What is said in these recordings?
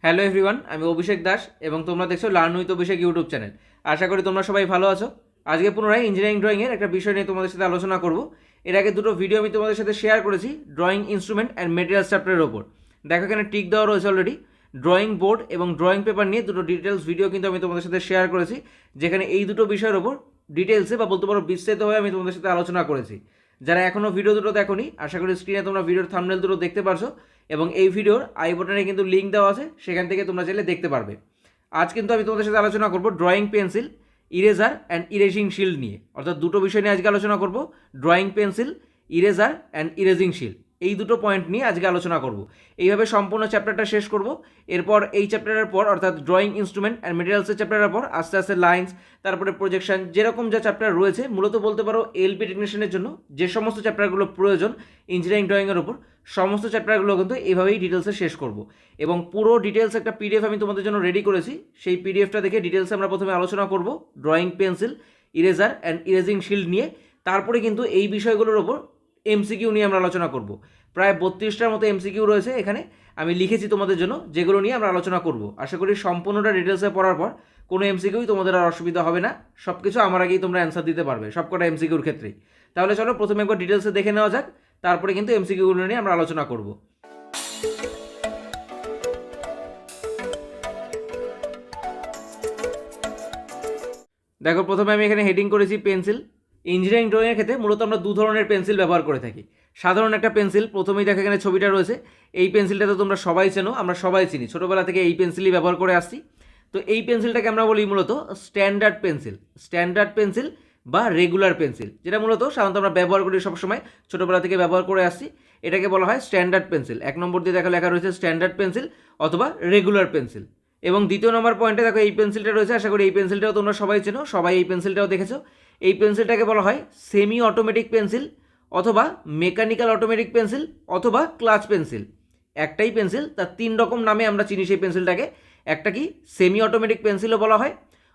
Hello everyone, আমি অভিষেক দাস এবং তোমরা দেখছো learn with Abhishek YouTube channel. আশা করি তোমরা সবাই ভালো আছো। আজকে পুনরায় ইঞ্জিনিয়ারিং ড্রয়িংয়ের একটা বিষয় নিয়ে তোমাদের সাথে আলোচনা করব। এর আগে দুটো ভিডিও আমি তোমাদের সাথে শেয়ার করেছি ড্রয়িং ইনস্ট্রুমেন্ট অ্যান্ড মেটেরিয়ালস চ্যাপ্টারের ওপর। দেখো এখানে টিক দেওয়া রয়েছে অলরেডি। ড্রয়িং বোর্ড এবং ড্রয়িং পেপার নিয়ে দুটো ডিটেলস ভিডিও কিন্তু আমি তোমাদের সাথে শেয়ার করেছি, যেখানে এই দুটো বিষয়ের ওপর ডিটেলসে বা বলতে পারো বিস্তারিতভাবে আমি তোমাদের সাথে আলোচনা করেছি। যারা এখনও ভিডিও দুটো দেখোনি, আশা করি স্ক্রিনে তোমরা ভিডিওর থাম্বনেল দুটো দেখতে পারছো এবং এই ভিডিওর আই বাটনে কিন্তু লিঙ্ক দেওয়া আছে, সেখান থেকে তোমরা চাইলে দেখতে পারবে। আজ কিন্তু আমি তোমাদের সাথে আলোচনা করব drawing pencil, eraser and erasing shield নিয়ে। অর্থাৎ দুটো বিষয় নিয়ে আজকে আলোচনা করব, drawing pencil, eraser and erasing shield. এই দুটো পয়েন্ট নিয়ে আজকে আলোচনা করব। এইভাবে সম্পূর্ণ চ্যাপ্টারটা শেষ করব। এরপর এই চ্যাপ্টারের পর অর্থাৎ ড্রয়িং ইনস্ট্রুমেন্ট অ্যান্ড মেটেরিয়ালসের চ্যাপ্টারের পর আস্তে আস্তে লাইন্স, তারপরে প্রজেকশন, যেরকম যা চ্যাপ্টার রয়েছে, মূলত বলতে পারো এলপি টেকনিশিয়ানের জন্য যে সমস্ত চ্যাপ্টারগুলো প্রয়োজন ইঞ্জিনিয়ারিং ড্রয়িংয়ের উপর, সমস্ত চ্যাপ্টারগুলো কিন্তু এইভাবেই ডিটেলসে শেষ করব। এবং পুরো ডিটেলস একটা পিডিএফ আমি তোমাদের জন্য রেডি করেছি। সেই পিডিএফটা দেখে ডিটেলসে আমরা প্রথমে আলোচনা করব drawing pencil, eraser and erasing shield নিয়ে। তারপরে কিন্তু এই বিষয়গুলোর ওপর এমসিকিউ নিয়ে আমরা আলোচনা করব। প্রায় 32টার মতো এমসিকিউ রয়েছে এখানে, আমি লিখেছি তোমাদের জন্য, যেগুলো নিয়ে আমরা আলোচনা করব। আশা করি সম্পূর্ণটা ডিটেলসে পড়ার পর কোনো এমসিকিউই তোমাদের আর অসুবিধা হবে না। সব কিছু আমার আগেই তোমরা অ্যান্সার দিতে পারবে সবকটা এমসিকিউর ক্ষেত্রেই। তাহলে চলো প্রথমে একবার ডিটেলসে দেখে নেওয়া যাক, তারপরে কিন্তু এমসিকিউগুলো নিয়ে আমরা আলোচনা করব। দেখো প্রথমে আমি এখানে হেডিং করেছি পেন্সিল। ইঞ্জিনিয়ারিং ড্রয়িংয়ের ক্ষেত্রে মূলত আমরা দু ধরনের পেন্সিল ব্যবহার করে থাকি। সাধারণ একটা পেন্সিল, প্রথমেই দেখো এখানে ছবিটা রয়েছে, এই পেন্সিলটা তো তোমরা সবাই চেনো, আমরা সবাই চিনি, ছোটোবেলা থেকে এই পেন্সিলই ব্যবহার করে আসছি। তো এই পেন্সিলটাকে আমরা বলি মূলত স্ট্যান্ডার্ড পেন্সিল, স্ট্যান্ডার্ড পেন্সিল বা রেগুলার পেন্সিল, যেটা মূলত সাধারণত আমরা ব্যবহার করি সবসময়, ছোটোবেলা থেকে ব্যবহার করে আসছি। এটাকে বলা হয় স্ট্যান্ডার্ড পেন্সিল। 1 নম্বর দিয়ে দেখা লেখা রয়েছে স্ট্যান্ডার্ড পেন্সিল অথবা রেগুলার পেন্সিল। এবং দ্বিতীয় নম্বর পয়েন্টে দেখো এই পেন্সিলটা রয়েছে, আশা করি এই পেন্সিলটাও তোমরা সবাই চেনো, সবাই এই পেন্সিলটাও দেখেছো। এই পেন্সিলটাকে বলা হয় সেমি অটোমেটিক পেন্সিল অথবা মেকানিক্যাল অটোমেটিক পেন্সিল অথবা ক্লাচ পেন্সিল। একটাই পেন্সিল, তার 3 রকম নামে আমরা চিনি সেই পেন্সিলটাকে। একটা কি সেমি অটোমেটিক পেন্সিলও বলা হয়,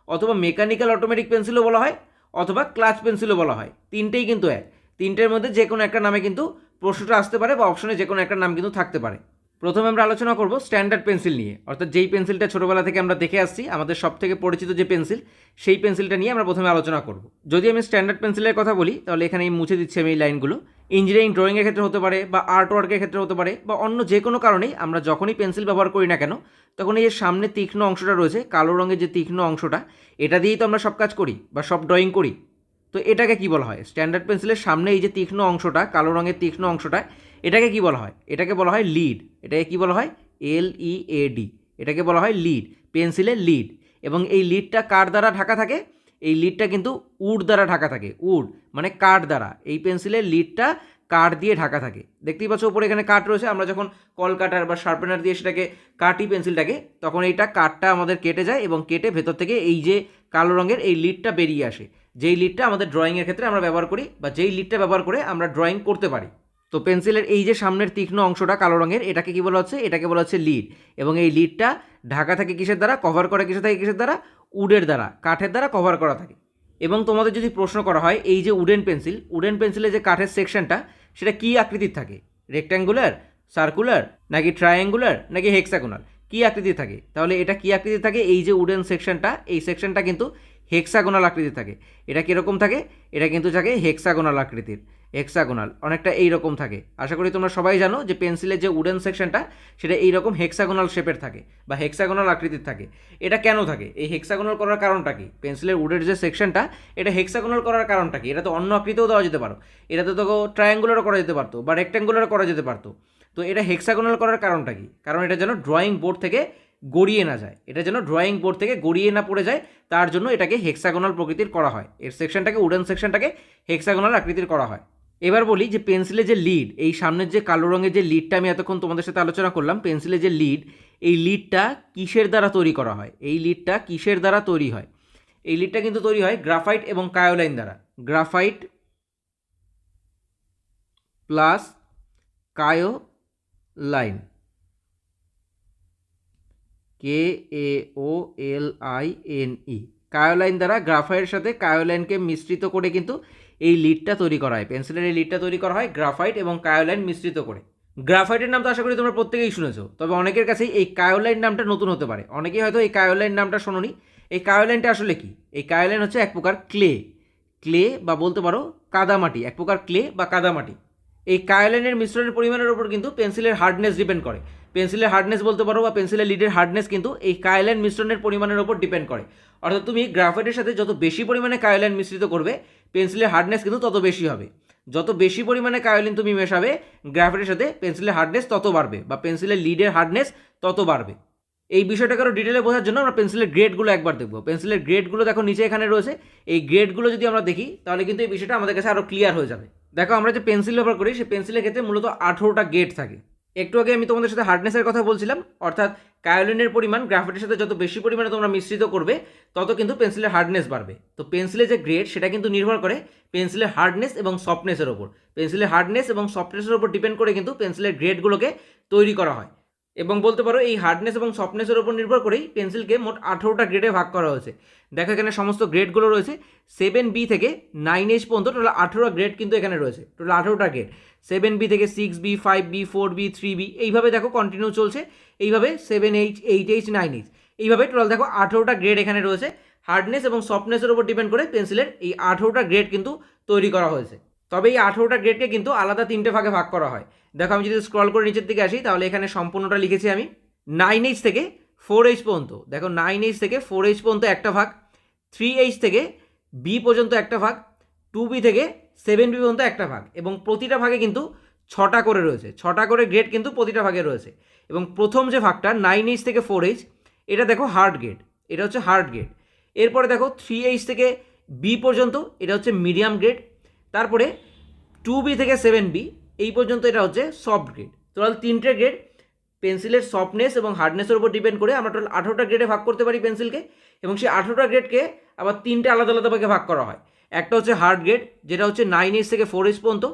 অথবা মেকানিক্যাল অটোমেটিক পেন্সিলও বলা হয়, অথবা ক্লাচ পেন্সিলও বলা হয়। তিনটেই কিন্তু এক। তিনটের মধ্যে যে কোনো একটা নামে কিন্তু প্রশ্নটা আসতে পারে বা অপশনে যে কোনো একটা নাম কিন্তু থাকতে পারে। প্রথমে আমরা আলোচনা করব স্ট্যান্ডার্ড পেন্সিল নিয়ে, অর্থাৎ যেই পেন্সিলটা ছোটোবেলা থেকে আমরা দেখে আসছি, আমাদের সব থেকে পরিচিত যে পেন্সিল, সেই পেন্সিলটা নিয়ে আমরা প্রথমে আলোচনা করব। যদি আমি স্ট্যান্ডার্ড পেন্সিলের কথা বলি, তাহলে এখানে মুছে দিচ্ছি আমি এই লাইনগুলো। ইঞ্জিনিয়ারিং ড্রয়িংয়ের ক্ষেত্রে হতে পারে বা আর্ট ওয়ার্কের ক্ষেত্রে হতে পারে বা অন্য যে কোনো কারণেই আমরা যখনই পেন্সিল ব্যবহার করি না কেন, তখন এই যে সামনে তীক্ষ্ণ অংশটা রয়েছে, কালো রঙের যে তীক্ষ্ণ অংশটা, এটা দিয়েই তো আমরা সব কাজ করি বা সব ড্রয়িং করি। তো এটাকে কি বলা হয়? স্ট্যান্ডার্ড পেন্সিলের সামনে এই যে তীক্ষ্ণ অংশটা, কালো রঙের তীক্ষ্ণ অংশটা, এটাকে কি বলা হয়? এটাকে বলা হয় লিড। এটাকে কি বলা হয়? LEAD। এটাকে বলা হয় লিড, পেন্সিলের লিড। এবং এই লিডটা কার দ্বারা ঢাকা থাকে? এই লিডটা কিন্তু উড দ্বারা ঢাকা থাকে। উড মানে কাঠ দ্বারা। এই পেন্সিলের লিডটা কাঠ দিয়ে ঢাকা থাকে। দেখতেই পাচ্ছ উপরে এখানে কাঠ রয়েছে, আমরা যখন কল কাটার বা শার্পেনার দিয়ে সেটাকে কাটি পেন্সিলটাকে, তখন এইটা কাঠটা আমাদের কেটে যায় এবং কেটে ভেতর থেকে এই যে কালো রঙের এই লিডটা বেরিয়ে আসে, যেই লিডটা আমাদের ড্রয়িংয়ের ক্ষেত্রে আমরা ব্যবহার করি বা যেই লিডটা ব্যবহার করে আমরা ড্রয়িং করতে পারি। তো পেন্সিলের এই যে সামনের তীক্ষ্ণ অংশটা কালো রঙের, এটাকে কি বলা হচ্ছে? এটাকে বলা হচ্ছে লিড। এবং এই লিডটা ঢাকা থাকে কিসের দ্বারা? কভার করা কিসের দ্বারা? উডের দ্বারা, কাঠের দ্বারা কভার করা থাকে। এবং তোমাদের যদি প্রশ্ন করা হয় এই যে উডেন পেন্সিল, উডেন পেন্সিলের যে কাঠের সেকশনটা, সেটা কী আকৃতির থাকে? রেক্ট্যাঙ্গুলার, সার্কুলার, নাকি ট্রায়াঙ্গুলার, নাকি হেক্সাগোনাল? কী আকৃতির থাকে? তাহলে এটা কী আকৃতির থাকে? এই যে উডেন সেকশনটা, এই সেকশনটা কিন্তু হেক্সাগোনাল আকৃতির থাকে। এটা কীরকম থাকে? এটা কিন্তু থাকে হেক্সাগোনাল আকৃতির। হেক্সাগোনাল অনেকটা এইরকম থাকে। আশা করি তোমরা সবাই জানো যে পেন্সিলের যে উডেন সেকশনটা, সেটা এইরকম হেক্সাগোনাল শেপের থাকে বা হেক্সাগোনাল আকৃতির থাকে। এটা কেন থাকে? এই হেক্সাগোনাল করার কারণটা কি? পেন্সিলের উডের যে সেকশনটা, এটা হেক্সাগোনাল করার কারণটা কি? এটা তো অন্য আকৃতিও দেওয়া যেতে পারো, এটাতে তো ট্রায়াঙ্গুলারও করা যেতে পারতো বা রেক্ট্যাঙ্গুলারও করা যেতে পারতো। তো এটা হেক্সাগোনাল করার কারণটা কি? কারণ এটা যেন ড্রয়িং বোর্ড থেকে গড়িয়ে না যায়, এটা যেন ড্রয়িং বোর্ড থেকে গড়িয়ে না পড়ে যায়, তার জন্য এটাকে হেক্সাগোনাল প্রকৃতির করা হয়। এর সেকশনটাকে, উডেন সেকশনটাকে হেক্সাগোনাল আকৃতির করা হয়। এবার বলি যে পেন্সিলের যে লিড, এই সামনের যে কালো রঙের যে লিডটা আমি এতক্ষণ তোমাদের সাথে আলোচনা করলাম, পেন্সিলের যে লিড, এই লিডটা কিসের দ্বারা তৈরি করা হয়? এই লিডটা কিসের দ্বারা তৈরি হয়? এই লিডটা কিন্তু তৈরি হয় গ্রাফাইট এবং কায়োলাইন দ্বারা। গ্রাফাইট প্লাস কায়োলাইন, KAOLINE, কায়োলাইন দ্বারা, গ্রাফাইটের সাথে কায়োলাইনকে মিশ্রিত করে কিন্তু এই লিডটা তৈরি করা হয়। পেন্সিলের এই লিডটা তৈরি করা হয় গ্রাফাইট এবং কায়োলাইন মিশ্রিত করে। গ্রাফাইটের নাম তো আশা করি তোমরা প্রত্যেকেই শুনেছো, তবে অনেকের কাছেই এই কায়োলাইন নামটা নতুন হতে পারে, অনেকেই হয়তো এই কায়োলাইন নামটা শোনোনি। এই কায়োলাইনটা আসলে কি? এই কায়োলাইন হচ্ছে এক প্রকার ক্লে বা বলতে পারো কাদামাটি, এক প্রকার ক্লে বা কাদামাটি। এই কায়োলাইনের মিশ্রণের পরিমাণের উপর কিন্তু পেন্সিলের হার্ডনেস ডিপেন্ড করে। পেন্সিলের হার্ডনেস বলতে পারো বা পেন্সিলের লিডের হার্ডনেস কিন্তু এই কায়োলাইন মিশ্রণের পরিমাণের উপর ডিপেন্ড করে। অর্থাৎ তুমি গ্রাফাইটের সাথে যত বেশি পরিমাণে কায়োলাইন মিশ্রিত করবে, পেন্সিলের হার্ডনেস কিন্তু তত বেশি হবে। যত বেশি পরিমাণে কায়োলিন তুমি মেশাবে গ্রাফাইটের সাথে, পেন্সিলের হার্ডনেস তত বাড়বে বা পেন্সিলের লিডের হার্ডনেস তত বাড়বে। এই বিষয়টাকে আরও ডিটেলে বোঝার জন্য আমরা পেন্সিলের গ্রেডগুলো একবার দেখবো। পেন্সিলের গ্রেডগুলো দেখো নিচে এখানে রয়েছে। এই গ্রেডগুলো যদি আমরা দেখি তাহলে কিন্তু এই বিষয়টা আমাদের কাছে আরও ক্লিয়ার হয়ে যাবে। দেখো আমরা যে পেন্সিল ব্যবহার করি সেই পেন্সিলের ক্ষেত্রে মূলত 18টা গ্রেড থাকে। একটু আগে আমি তোমাদের সাথে হার্ডনেসের কথা বলছিলাম, অর্থাৎ কায়োলিনের পরিমাণ গ্রাফাইটের সাথে যত বেশি পরিমাণে তোমরা মিশ্রিত করবে তত কিন্তু পেন্সিলের হার্ডনেস বাড়বে। তো পেন্সিলের যে গ্রেড সেটা কিন্তু নির্ভর করে পেন্সিলের হার্ডনেস এবং সফটনেসের ওপর। পেন্সিলের হার্ডনেস এবং সফটনেসের ওপর ডিপেন্ড করে কিন্তু পেন্সিলের গ্রেডগুলোকে তৈরি করা হয়। এবং বলতে পারো এই হার্ডনেস এবং সফটনেসের ওপর নির্ভর করেই পেন্সিলকে মোট 18টা গ্রেডে ভাগ করা হয়েছে। দেখো এখানে সমস্ত গ্রেডগুলো রয়েছে 7B থেকে 9H পর্যন্ত টোটাল 18টা গ্রেড কিন্তু এখানে রয়েছে, টোটাল 18টা গ্রেড। 7B থেকে 6B, 5B, 4B, 3B এইভাবে দেখো কন্টিনিউ চলছে। এইভাবে 7H, 8H, 9H এইভাবে টোটাল দেখো 18টা গ্রেড এখানে রয়েছে। হার্ডনেস এবং সফটনেসের উপর ডিপেন্ড করে পেন্সিলের এই 18টা গ্রেড কিন্তু তৈরি করা হয়েছে। তবে এই 18টা গ্রেডকে কিন্তু আলাদা 3টে ভাগে ভাগ করা হয়। দেখো আমি যদি স্ক্রল করে নিচের দিকে আসি তাহলে এখানে সম্পূর্ণটা লিখেছি আমি। 9H থেকে 4H পর্যন্ত, দেখো 9H থেকে 4H পর্যন্ত একটা ভাগ, 3H থেকে B পর্যন্ত একটা ভাগ, 2B থেকে 7B পর্যন্ত একটা ভাগ, এবং প্রতিটা ভাগে কিন্তু 6টা করে রয়েছে, 6টা করে গ্রেড কিন্তু প্রতিটা ভাগে রয়েছে। এবং প্রথম যে ভাগটা 9H থেকে 4H এটা দেখো হার্ড গ্রেড, এটা হচ্ছে হার্ড গ্রেড। এরপরে দেখো 3H থেকে B পর্যন্ত এটা হচ্ছে মিডিয়াম গ্রেড। তারপরে 2B থেকে 7B এই পর্যন্ত এটা হচ্ছে সফট গ্রেড। টোটাল 3টে গ্রেড পেন্সিলের সফটনেস এবং হার্ডনেসের উপর ডিপেন্ড করে আমরা টোটাল 18টা গ্রেডে ভাগ করতে পারি পেন্সিলকে। এবং সেই 18টা গ্রেডকে আবার 3টে আলাদা আলাদা ভাগে ভাগ করা হয়। একটা হচ্ছে হার্ড গ্রেড যেটা হচ্ছে 9H থেকে 4H পর্যন্ত,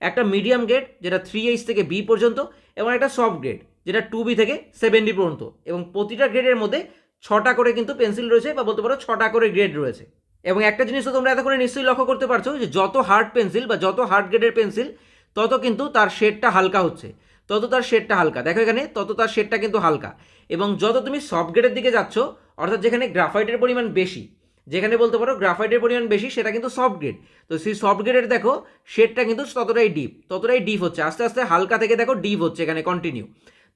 একটা মিডিয়াম গ্রেড যেটা 3H থেকে B পর্যন্ত, এবং একটা সফট গ্রেড যেটা 2B থেকে 7B পর্যন্ত। এবং প্রতিটা গ্রেডের মধ্যে 6টা করে কিন্তু পেন্সিল রয়েছে বা বলতে পারো 6টা করে গ্রেড রয়েছে। এবং একটা জিনিস তো তোমরা এতক্ষণে নিশ্চয়ই লক্ষ্য করতে পারছো যে যত হার্ড পেন্সিল বা যত হার্ড গ্রেডের পেন্সিল তত কিন্তু তার শেডটা হালকা হচ্ছে, তত তার শেডটা হালকা। দেখো এখানে তত তার শেডটা কিন্তু হালকা। এবং যত তুমি সফট গ্রেডের দিকে যাচ্ছ, অর্থাৎ যেখানে গ্রাফাইটের পরিমাণ বেশি, যেখানে বলতে পারো গ্রাফাইটের পরিমাণ বেশি সেটা কিন্তু সফট গ্রেড। তো সেই সফট গ্রেডের দেখো শেডটা কিন্তু ততটাই ডিপ হচ্ছে, আস্তে আস্তে হালকা থেকে দেখো ডিপ হচ্ছে এখানে কন্টিনিউ।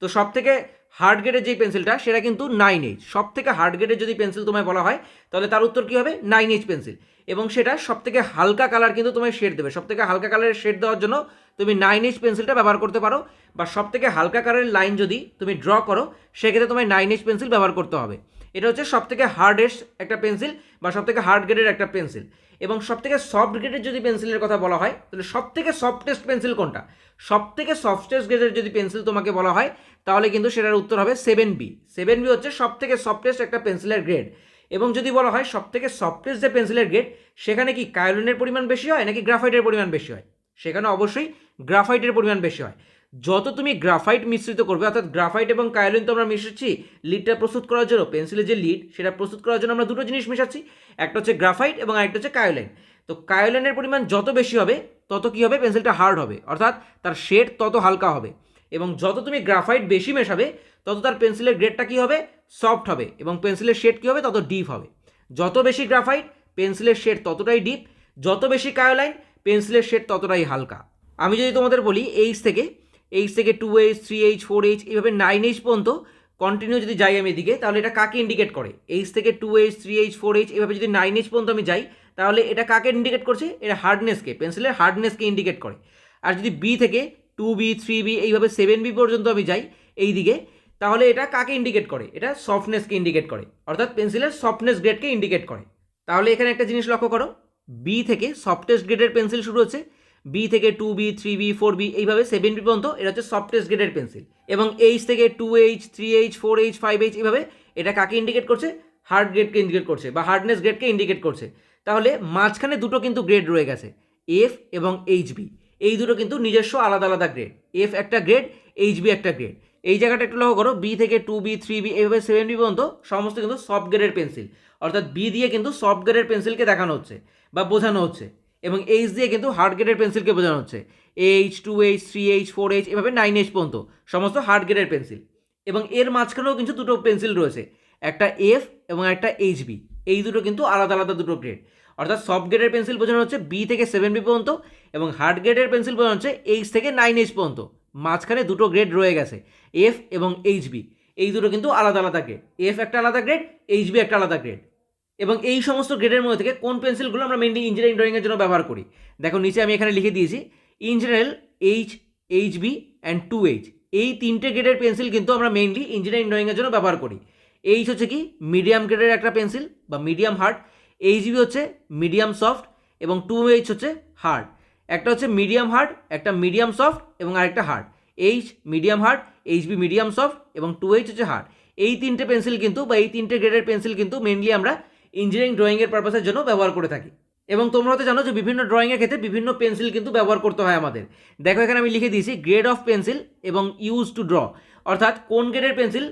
তো সব থেকে হার্ড গ্রেডের যেই পেন্সিলটা সেটা কিন্তু 9H। সব থেকে হার্ড গ্রেডের যদি পেন্সিল তোমায় বলা হয় তাহলে তার উত্তর কী হবে? 9H pencil. এবং সেটা সব থেকে হালকা কালার কিন্তু তোমায় শেড দেবে। সব থেকে হালকা কালারের শেড দেওয়ার জন্য তুমি 9H পেন্সিলটা ব্যবহার করতে পারো, বা সব থেকে হালকা কালারের লাইন যদি তুমি ড্র করো সেক্ষেত্রে তোমায় 9H পেন্সিল ব্যবহার করতে হবে। এটা হচ্ছে সব থেকে হার্ডেস্ট একটা পেন্সিল বা সব থেকে হার্ড গ্রেডের একটা পেন্সিল। এবং সব থেকে সফট গ্রেডের যদি পেন্সিলের কথা বলা হয় তাহলে সব থেকে সফটেস্ট পেন্সিল কোনটা? সব থেকে সফটেস্ট গ্রেডের যদি পেন্সিল তোমাকে বলা হয় তাহলে কিন্তু সেটার উত্তর হবে 7B। 7B হচ্ছে সব থেকে সফটেস্ট একটা পেন্সিলের গ্রেড। এবং যদি বলা হয় সব থেকে সফটেস্ট যে পেন্সিলের গ্রেড সেখানে কি কায়োলিনের পরিমাণ বেশি হয় নাকি গ্রাফাইটের পরিমাণ বেশি হয়? সেখানে অবশ্যই গ্রাফাইটের পরিমাণ বেশি হয়। যত তুমি গ্রাফাইট মিশ্রিত করবে, অর্থাৎ গ্রাফাইট এবং কায়োলিন তো আমরা মিশাচ্ছি লিডটা প্রস্তুত করার জন্য, পেন্সিলের যে লিড সেটা প্রস্তুত করার জন্য আমরা দুটো জিনিস মেশাচ্ছি, একটা হচ্ছে গ্রাফাইট এবং আরেকটা হচ্ছে কায়োলিন। তো কায়োলিনের পরিমাণ যত বেশি হবে তত কী হবে? পেন্সিলটা হার্ড হবে, অর্থাৎ তার শেড তত হালকা হবে। এবং যত তুমি গ্রাফাইট বেশি মেশাবে তত তার পেন্সিলের গ্রেডটা কী হবে? সফট হবে, এবং পেন্সিলের শেড কী হবে? তত ডিপ হবে। যত বেশি গ্রাফাইট পেন্সিলের শেড ততটাই ডিপ, যত বেশি কায়োলাইন পেন্সিলের শেড ততটাই হালকা। আমি যদি তোমাদের বলি H থেকে 2H, 3H, 4H এইভাবে 9H পর্যন্ত কন্টিনিউ যদি যাই আমি এদিকে তাহলে এটা কাকে ইন্ডিকেট করে? H থেকে 2H, 3H, 4H এইভাবে যদি 9H পর্যন্ত আমি যাই তাহলে এটা কাকে ইন্ডিকেট করছে? এটা হার্ডনেসকে, পেন্সিলের হার্ডনেসকে ইন্ডিকেট করে। আর যদি B থেকে 2B, 3B এইভাবে 7B পর্যন্ত আমি যাই এই দিকে তাহলে এটা কাকে ইন্ডিকেট করে? এটা সফটনেসকে ইন্ডিকেট করে, অর্থাৎ পেন্সিলের সফটনেস গ্রেডকে ইন্ডিকেট করে। তাহলে এখানে একটা জিনিস লক্ষ্য করো, B থেকে সফটেস্ট গ্রেডের পেন্সিল শুরু হচ্ছে, B থেকে 2B, 3B, 4B এইভাবে 7B পর্যন্ত এটা হচ্ছে সফটেস্ট গ্রেডের পেন্সিল। এবং H থেকে 2H, 3H, 4H, 5H এইভাবে এটা কাকে ইন্ডিকেট করছে? হার্ড গ্রেডকে ইন্ডিকেট করছে বা হার্ডনেস গ্রেডকে ইন্ডিকেট করছে। তাহলে মাঝখানে দুটো কিন্তু গ্রেড রয়ে গেছে, F এবং HB। এই দুটো কিন্তু নিজস্ব আলাদা আলাদা গ্রেড, F একটা গ্রেড, HB একটা গ্রেড। এই জায়গাটা একটু লক্ষ্য করো, B থেকে 2B, 3B এইভাবে 7B পর্যন্ত সমস্ত কিন্তু সফট গ্রেডের পেন্সিল, অর্থাৎ B দিয়ে কিন্তু সফট গ্রেডের পেন্সিলকে দেখানো হচ্ছে বা বোঝানো হচ্ছে, এবং H দিয়ে কিন্তু হার্ড গ্রেডের পেন্সিলকে বোঝানো হচ্ছে। এইচ, 2H, 3H, 4H, এভাবে 9H পর্যন্ত সমস্ত হার্ড গ্রেডের পেন্সিল। এবং এর মাঝখানেও কিন্তু দুটো পেন্সিল রয়েছে, একটা এফ এবং একটা এইচবি। এই দুটো কিন্তু আলাদা আলাদা দুটো গ্রেড। অর্থাৎ সফট গ্রেডের পেন্সিল বোঝানো হচ্ছে বি থেকে 7B পর্যন্ত, এবং হার্ড গ্রেডের পেন্সিল বোঝানো হচ্ছে এইচ থেকে 9H পর্যন্ত। মাঝখানে দুটো গ্রেড রয়ে গেছে, এফ এবং এইচবি। এই দুটো কিন্তু আলাদা আলাদা গ্রেড, এফ একটা আলাদা গ্রেড, এইচবি একটা আলাদা গ্রেড। এবং এই সমস্ত গ্রেডের মধ্যে থেকে কোন পেন্সিলগুলো আমরা মেনলি ইঞ্জিনিয়ারিং ড্রয়িংয়ের জন্য ব্যবহার করি, দেখো নিচে আমি এখানে লিখে দিয়েছি। In general H, HB and 2H, এই তিনটে গ্রেডের পেন্সিল কিন্তু আমরা মেইনলি ইঞ্জিনিয়ারিং ড্রয়িংয়ের জন্য ব্যবহার করি। এইচ হচ্ছে কি মিডিয়াম গ্রেডের একটা পেন্সিল বা মিডিয়াম হার্ড, এইচবি হচ্ছে মিডিয়াম সফট, এবং 2H হচ্ছে হার্ড। একটা হচ্ছে মিডিয়াম হার্ড, একটা মিডিয়াম সফট, এবং আরেকটা hard. H medium hard, HB medium soft, এবং 2H হচ্ছে হার্ড। এই তিনটে পেন্সিল কিন্তু বা এই তিনটে গ্রেডের পেন্সিল কিন্তু মেনলি আমরা ইঞ্জিনিয়ারিং ড্রয়িংয়ের পারপাসের জন্য ব্যবহার করে থাকি। এবং তোমরা হয়তো জানো যে বিভিন্ন ড্রয়িংয়ের ক্ষেত্রে বিভিন্ন পেন্সিল কিন্তু ব্যবহার করতে হয় আমাদের। দেখো এখানে আমি লিখে দিয়েছি গ্রেড অফ পেন্সিল এবং ইউজ টু ড্র, অর্থাৎ কোন গ্রেডের পেন্সিল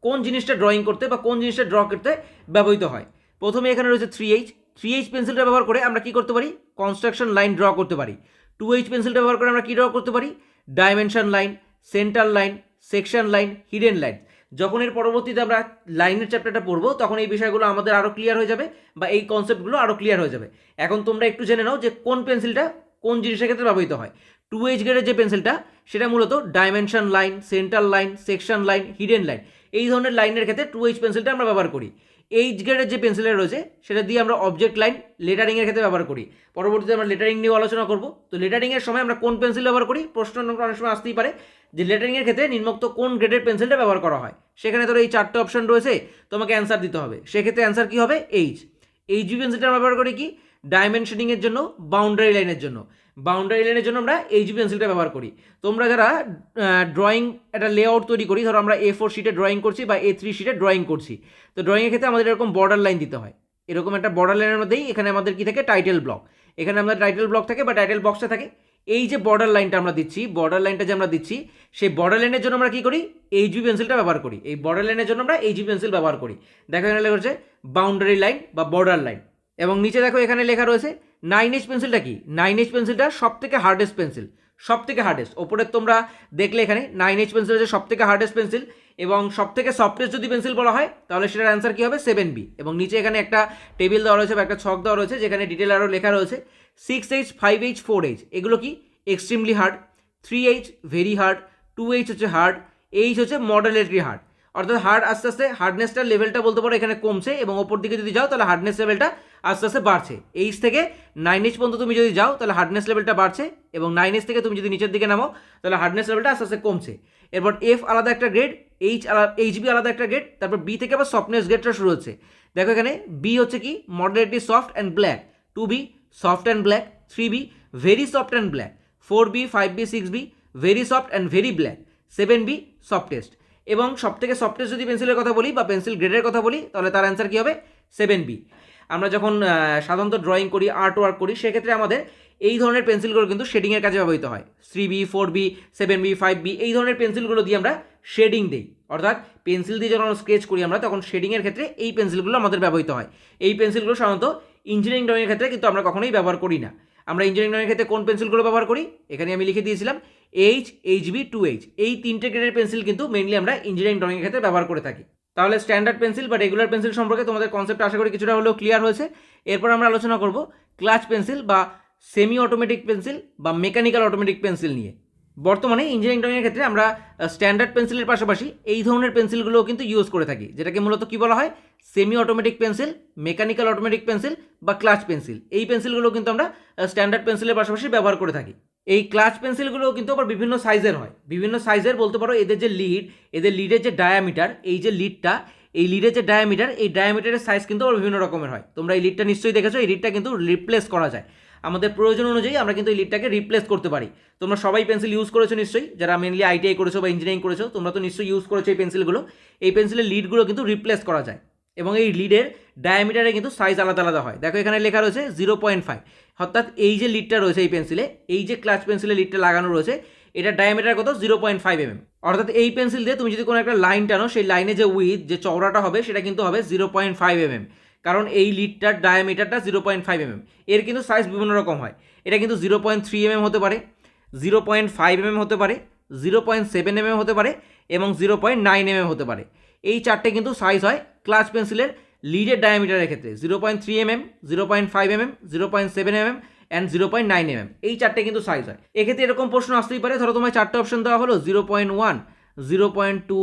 কোন জিনিসটা ড্রয়িং করতে বা কোন জিনিসটা ড্র করতে ব্যবহৃত হয়। প্রথমে এখানে রয়েছে 3H পেন্সিলটা ব্যবহার করে আমরা কি করতে পারি, কনস্ট্রাকশন লাইন ড্র করতে পারি। 2H পেন্সিলটা ব্যবহার করে আমরা কি ড্র করতে পারি, dimension line, centre line, section line, hidden line. যখন এর পরবর্তীতে আমরা লাইনের চ্যাপ্টারটা পড়বো তখন এই বিষয়গুলো আমাদের আরও ক্লিয়ার হয়ে যাবে বা এই কনসেপ্টগুলো আরও ক্লিয়ার হয়ে যাবে। এখন তোমরা একটু জেনে নাও যে কোন পেন্সিলটা কোন জিনিসের ক্ষেত্রে ব্যবহৃত হয়। 2H গ্রেডের যে পেন্সিলটা সেটা মূলত dimension line, centre line, section line, hidden line, এই ধরনের লাইনের ক্ষেত্রে 2H পেন্সিলটা আমরা ব্যবহার করি। এইচ গ্রেডের যে পেন্সিলটা রয়েছে সেটা দিয়ে আমরা অবজেক্ট লাইন, লেটারিংয়ের ক্ষেত্রে ব্যবহার করি। পরবর্তীতে আমরা লেটারিং নিয়ে আলোচনা করবো। তো লেটারিংয়ের সময় আমরা কোন পেন্সিল ব্যবহার করি, প্রশ্ন অনেক সময় আসতেই পারে যে লেটারিংয়ের ক্ষেত্রে নিম্নোক্ত কোন গ্রেডের পেন্সিলটা ব্যবহার করা হয়। সেখানে ধরো এই 4টে অপশন রয়েছে, তোমাকে অ্যান্সার দিতে হবে। সেক্ষেত্রে অ্যান্সার কী হবে, এইচবি পেন্সিলটা আমরা ব্যবহার করি কি ডাইমেনশনিংয়ের জন্য, বাউন্ডারি লাইনের জন্য। বাউন্ডারি লাইনের জন্য আমরা এইচবি পেন্সিলটা ব্যবহার করি। তোমরা যারা ড্রয়িং একটা লেআউট তৈরি করি, ধরো আমরা A4 শিটে ড্রয়িং করছি বা A3 শিটে ড্রয়িং করছি, তো ড্রয়িংয়ের ক্ষেত্রে আমাদের এরকম বর্ডার লাইন দিতে হয়। এরকম একটা বর্ডার লাইনের মধ্যেই এখানে আমাদের কি থাকে, টাইটেল ব্লক। এখানে আমাদের টাইটেল ব্লক থাকে বা টাইটেল বক্সটা থাকে। এই যে বর্ডার লাইনটা আমরা দিচ্ছি, বর্ডার লাইনটা যে আমরা দিচ্ছি, সেই বর্ডার লাইনের জন্য আমরা কি করি, এইচবি পেন্সিলটা ব্যবহার করি। এই বর্ডার লাইনের জন্য আমরা এইচবি পেন্সিল ব্যবহার করি। দেখো এখানে লেখা হচ্ছে বাউন্ডারি লাইন বা বর্ডার লাইন। এবং নিচে দেখো এখানে লেখা রয়েছে 9H পেন্সিলটা কি, 9H পেন্সিলটা সব থেকে হার্ডেস্ট পেন্সিল, সব থেকে হার্ডেস্ট। ওপরে তোমরা দেখলে এখানে 9H পেন্সিল হচ্ছে সব থেকে হার্ডেস্ট পেন্সিল, এবং সব থেকে সফটেস্ট যদি পেন্সিল বলা হয় তাহলে সেটার অ্যান্সার কী হবে, 7B। এবং নিচে এখানে একটা টেবিল দেওয়া রয়েছে বা একটা ছক দেওয়া রয়েছে যেখানে ডিটেল আরও লেখা রয়েছে 6H, 5H, 4H এগুলো কি extremely hard, 3H very hard, 2H হচ্ছে হার্ড, H হচ্ছে মডারেটলি হার্ড। অর্থাৎ হার্ড আস্তে আস্তে হার্ডনেসটার লেভেলটা বলতে পারো এখানে কমছে, এবং ওপর দিকে যদি যাও তাহলে হার্ডনেস লেভেলটা আস্তে আস্তে বাড়ছে। এইচ থেকে 9H পর্যন্ত তুমি যদি যাও তাহলে হার্ডনেস লেভেলটা বাড়ছে, এবং 9H থেকে তুমি যদি নিচের দিকে নামো তাহলে হার্ডনেস লেভেলটা আস্তে আস্তে কমছে। এরপর এফ আলাদা একটা গ্রেড, এইচবি আলাদা একটা গ্রেড, তারপর বি থেকে আবার সফটনেস গ্রেডটা শুরু হচ্ছে। দেখো এখানে বি হচ্ছে কি moderately soft and black, 2B soft and black, 3B very soft and black, 4B, 5B, 6B very soft and very black, 7B softest. এবং সব থেকে সফটেস্ট যদি পেন্সিলের কথা বলি বা পেন্সিল গ্রেডের কথা বলি তাহলে তার অ্যান্সার কী হবে, 7B। আমরা যখন সাধারণত ড্রয়িং করি, আর্ট ওয়ার্ক করি, সেক্ষেত্রে আমাদের এই ধরনের পেন্সিলগুলো কিন্তু শেডিংয়ের কাজে ব্যবহৃত হয়। 3B, 4B, 7B, 5B এই ধরনের পেন্সিলগুলো দিয়ে আমরা শেডিং দিই। অর্থাৎ পেন্সিল দিয়ে যখন স্কেচ করি আমরা তখন শেডিংয়ের ক্ষেত্রে এই পেন্সিলগুলো আমাদের ব্যবহৃত হয়। এই পেন্সিলগুলো সাধারণত ইঞ্জিনিয়ারিং ড্রয়িংয়ের ক্ষেত্রে কিন্তু আমরা কখনোই ব্যবহার করি না। আমরা ইঞ্জিনিয়ারিং ড্রয়িংয়ের ক্ষেত্রে কোন পেন্সিলগুলো ব্যবহার করি, এখানে আমি লিখে দিয়েছিলাম এইচ, এইচবি, 2H এই তিনটে গ্রেডের পেন্সিল কিন্তু মেইনলি আমরা ইঞ্জিনিয়ারিং ড্রয়িংয়ের ক্ষেত্রে ব্যবহার করে থাকি। তাহলে স্ট্যান্ডার্ড পেন্সিল বা রেগুলার পেন্সিল সম্পর্কে তোমাদের কনসেপ্ট আশা করি কিছুটা হলেও ক্লিয়ার হয়েছে। এরপর আমরা আলোচনা করব ক্লাচ পেন্সিল বা সেমি অটোমেটিক পেন্সিল বা মেকানিক্যাল অটোমেটিক পেন্সিল নিয়ে। বর্তমানে ইঞ্জিনিয়ারিং ড্রয়িংয়ের ক্ষেত্রে আমরা স্ট্যান্ডার্ড পেন্সিলের পাশাপাশি এই ধরনের পেন্সিলগুলোও কিন্তু ইউজ করে থাকি, যেটাকে মূলত কী বলা হয়, semi automatic pencil, mechanical automatic pencil বা ক্লাচ পেন্সিল। এই পেন্সিলগুলো কিন্তু আমরা স্ট্যান্ডার্ড পেন্সিলের পাশাপাশি ব্যবহার করে থাকি। এই ক্লাচ পেন্সিলগুলোও কিন্তু আবার বিভিন্ন সাইজের হয়। বিভিন্ন সাইজের বলতে পারো এদের যে এদের লিডের যে ডায়ামিটার, এই যে লিডটা, এই লিডের যে ডায়ামিটার, এই ডায়ামিটারের সাইজ কিন্তু আবার বিভিন্ন রকমের হয়। তোমরা এই লিডটা নিশ্চয়ই দেখেছো, এই লিডটা কিন্তু রিপ্লেস করা যায়। আমাদের প্রয়োজন অনুযায়ী আমরা কিন্তু এই লিডটাকে রিপ্লেস করতে পারি। তোমরা সবাই পেন্সিল ইউজ করেছো নিশ্চয়ই, যারা মেনলি আইটিআই করেছো বা ইঞ্জিনিয়ারিং করেছো তোমরা তো নিশ্চয়ই ইউজ করেছো এই পেন্সিলগুলো। এই পেন্সিলের লিডগুলো কিন্তু রিপ্লেস করা যায়, এবং এই লিডের ডায়ামিটারে কিন্তু সাইজ আলাদা আলাদা হয়। দেখো এখানে লেখা রয়েছে 0.5, অর্থাৎ এই যে লিডটা রয়েছে এই পেন্সিলে, এই যে ক্লাচ পেন্সিলের লিডটা লাগানো রয়েছে, এটা ডায়ামিটার কত, 0.5 mm। অর্থাৎ এই পেন্সিল দিয়ে তুমি যদি কোনো একটা লাইন টানো, সেই লাইনে যে উইথ, যে চওড়াটা হবে সেটা কিন্তু হবে 0.5 mm, কারণ এই লিডটার ডায়ামিটারটা 0.5 mm। এর কিন্তু সাইজ বিভিন্ন রকম হয়। এটা কিন্তু 0.3 mm হতে পারে, 0.5 mm হতে পারে, 0.7 mm হতে পারে এবং 0.9 mm হতে পারে। এই চারটে কিন্তু সাইজ হয় ক্লাচ পেন্সিলের লিডের ডায়ামিটারের ক্ষেত্রে। 0.3 mm, 0.5 mm, 0.7 mm and 0.9 mm, এই চারটে কিন্তু সাইজ হয়। এক্ষেত্রে এরকম প্রশ্ন আসতেই পারে, ধরো তোমায় চারটে অপশন দেওয়া হলো 0.1, 0.2,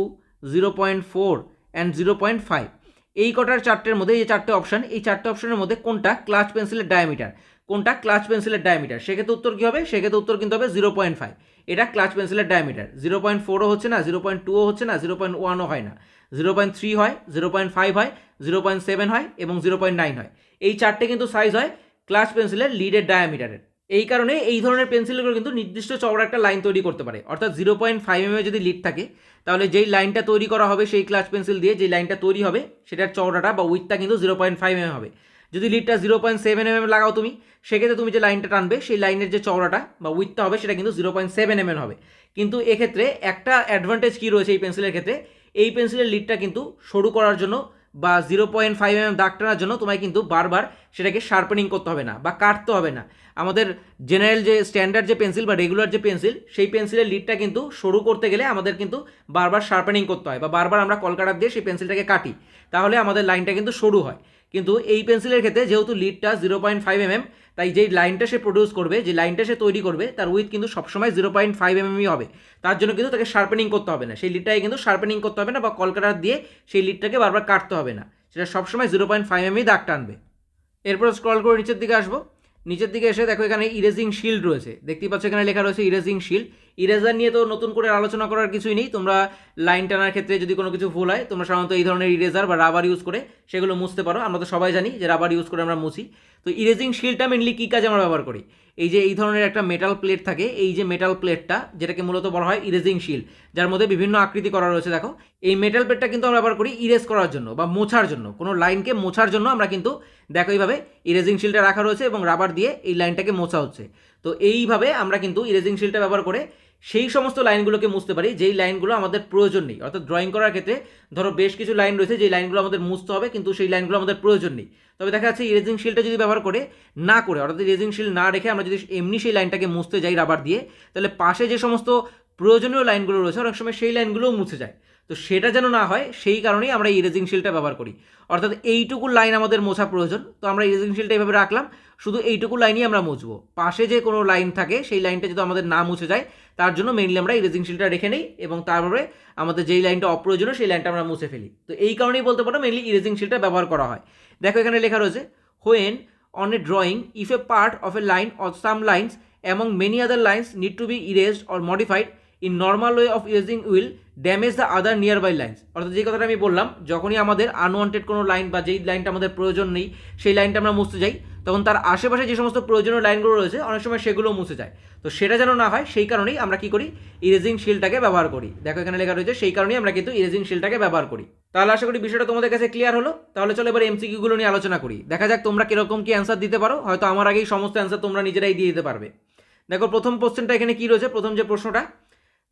0.4 অ্যান্ড 0.5। এই কটার চারটের মধ্যে এই চারটে অপশন, এই চারটে অপশনের মধ্যে কোনটা ক্লাচ পেন্সিলের ডায়ামিটার, কোনটা ক্লাচ পেন্সিলের ডায়ামিটার, সেক্ষেত্রে উত্তর কী হবে? সেক্ষেত্রে উত্তর কিন্তু হবে 0.5। এটা ক্লাচ পেন্সিলের ডায়ামিটার। 0.4ও হচ্ছে না, 0.2ও হচ্ছে না, 0.1ও হয় না, 0.3 হয়, 0.5 হয়, 0.7 হয় এবং 0.9 হয়। এই চারটে কিন্তু সাইজ হয় ক্লাচ পেন্সিলের লিডের ডায়ামিটারের। এই কারণে এই ধরনের পেন্সিলগুলো কিন্তু নির্দিষ্ট চওড়া একটা লাইন তৈরি করতে পারে। অর্থাৎ 0.5 mm যদি লিড থাকে, তাহলে যেই লাইনটা তৈরি করা হবে সেই ক্লাচ পেন্সিল দিয়ে যেই লাইনটা তৈরি হবে সেটার চওড়াটা বা উইথটা কিন্তু 0.5 mm হবে। যদি লিডটা 0.7 mm লাগাও তুমি, সেক্ষেত্রে তুমি যে লাইনটা টানবে সেই লাইনের যে চওড়াটা বা উইথটা হবে সেটা কিন্তু 0.7 mm হবে। কিন্তু এক্ষেত্রে একটা অ্যাডভান্টেজ কী রয়েছে এই পেন্সিলের ক্ষেত্রে, এই পেন্সিলের লিডটা কিন্তু সরু করার জন্য বা 0.5 mm দাগ টানার জন্য তোমায় কিন্তু বারবার সেটাকে শার্পেনিং করতে হবে না বা কাটতে হবে না। আমাদের জেনারেল যে স্ট্যান্ডার্ড যে পেন্সিল বা রেগুলার যে পেন্সিল, সেই পেন্সিলের লিডটা কিন্তু সরু করতে গেলে আমাদের কিন্তু বারবার শার্পেনিং করতে হয় বা বারবার আমরা কলকাটার দিয়ে সেই পেন্সিলটাকে কাটি, তাহলে আমাদের লাইনটা কিন্তু সরু হয়। কিন্তু এই পেন্সিলের ক্ষেত্রে যেহেতু লিডটা 0.5 mm, তাই যেই লাইনটা সে প্রডিউস করবে, যে লাইনটা সে তৈরি করবে, তার উইথ কিন্তু সবসময় 0.5 mm হবে। তার জন্য কিন্তু তাকে শার্পেনিং করতে হবে না, সেই লিডটাকে কিন্তু শার্পেনিং করতে হবে না বা কলকাটার দিয়ে সেই লিডটাকে বারবার কাটতে হবে না, সেটা সবসময় 0.5 mm দাগ টানবে। এরপর স্ক্রল করে নিচের দিকে আসবো। নিচের দিকে এসে দেখো এখানে ইরেজিং শিল্ড রয়েছে, দেখতেই পাচ্ছ এখানে লেখা রয়েছে ইরেজিং শিল্ড। ইরেজার নিয়ে তো নতুন করে আলোচনা করার কিছুই নেই। তোমরা লাইন টানার ক্ষেত্রে যদি কোনো কিছু ভুল হয়, তোমরা সাধারণত এই ধরনের ইরেজার বা রাবার ইউজ করে সেগুলো মুছতে পারো। আমরা তো সবাই জানি যে রাবার ইউজ করে আমরা মুছি। তো ইরেজিং শিল্ডটা মেনলি কী কাজে আমরা ব্যবহার করি? এই যে এই ধরনের একটা মেটাল প্লেট থাকে, এই যে মেটাল প্লেটটা যেটাকে মূলত বলা হয় ইরেজিং শিল্ড, যার মধ্যে বিভিন্ন আকৃতি করা রয়েছে। দেখো এই মেটাল প্লেটটা কিন্তু আমরা ব্যবহার করি ইরেজ করার জন্য বা মোছার জন্য, কোনো লাইনকে মোছার জন্য আমরা কিন্তু দেখো এইভাবে ইরেজিং শিল্ডটা রাখা রয়েছে এবং রাবার দিয়ে এই লাইনটাকে মোছা হচ্ছে। তো এইভাবে আমরা কিন্তু ইরেজিং শিল্ডটা ব্যবহার করে সেই সমস্ত লাইনগুলোকে মুছতে পারি যেই লাইনগুলো আমাদের প্রয়োজন নেই। অর্থাৎ ড্রয়িং করার ক্ষেত্রে ধরো বেশ কিছু লাইন রয়েছে যেই লাইনগুলো আমাদের মুছতে হবে কিন্তু সেই লাইনগুলো আমাদের প্রয়োজন নেই, তবে দেখা যাচ্ছে ইরেজিং শিল্ডটা যদি ব্যবহার করে না করে, অর্থাৎ ইরেজিং শিল্ড না রেখে আমরা যদি এমনি সেই লাইনটাকে মুছতে যাই রাবার দিয়ে, তাহলে পাশে যে সমস্ত প্রয়োজনীয় লাইনগুলো রয়েছে অনেক সময় সেই লাইনগুলোও মুছে যায়। তো সেটা যেন না হয় সেই কারণেই আমরা ইরেজিং শিল্ডটা ব্যবহার করি। অর্থাৎ এইটুকু লাইন আমাদের মোছা প্রয়োজন, তো আমরা ইরেজিং শিল্ডটা এইভাবে রাখলাম, শুধু এইটুকু লাইনই আমরা মুছবো। পাশে যে কোনো লাইন থাকে সেই লাইনটা যদি আমাদের না মুছে যায়, তার জন্য মেইনলি আমরা ইরেজিং শিল্ডটা রেখে নিই এবং তারপরে আমাদের যেই লাইনটা অপ্রয়োজনীয় সেই লাইনটা আমরা মুছে ফেলি। তো এই কারণেই বলতে পারো মেইনলি ইরেজিং শিল্ডটা ব্যবহার করা হয়। দেখো এখানে লেখা রয়েছে when on a drawing if a part of a line or some lines among many other lines need to be erased or modified in normal way of erasing will damage the other nearby lines. অর্থাৎ যে কথাটা আমি বললাম, যখনই আমাদের unwanted কোনো line বা যেই লাইনটা আমাদের প্রয়োজন নেই সেই লাইনটা আমরা মুছতে যাই, তখন তার আশেপাশে যে সমস্ত প্রয়োজনীয় লাইনগুলো রয়েছে অনেক সময় সেগুলো মুছে যায়। তো সেটা যেন না হয় সেই কারণেই আমরা কী করি, ইরেজিং শিল্ডটাকে ব্যবহার করি। দেখো এখানে লেখা রয়েছে সেই কারণেই আমরা কিন্তু ইরেজিং শিল্ডটাকে ব্যবহার করি। তাহলে আশা করি বিষয়টা তোমাদের কাছে ক্লিয়ার হলো। তাহলে চলো এবার এমসিকিউগুলো নিয়ে আলোচনা করি, দেখা যাক তোমরা কীরকম কি অ্যান্সার দিতে পারো। হয়তো আমার আগেই সমস্ত অ্যান্সার তোমরা নিজেরাই দিয়ে দিতে পারবে। দেখো প্রথম কোশ্চেনটা এখানে কী রয়েছে, প্রথম যে প্রশ্নটা,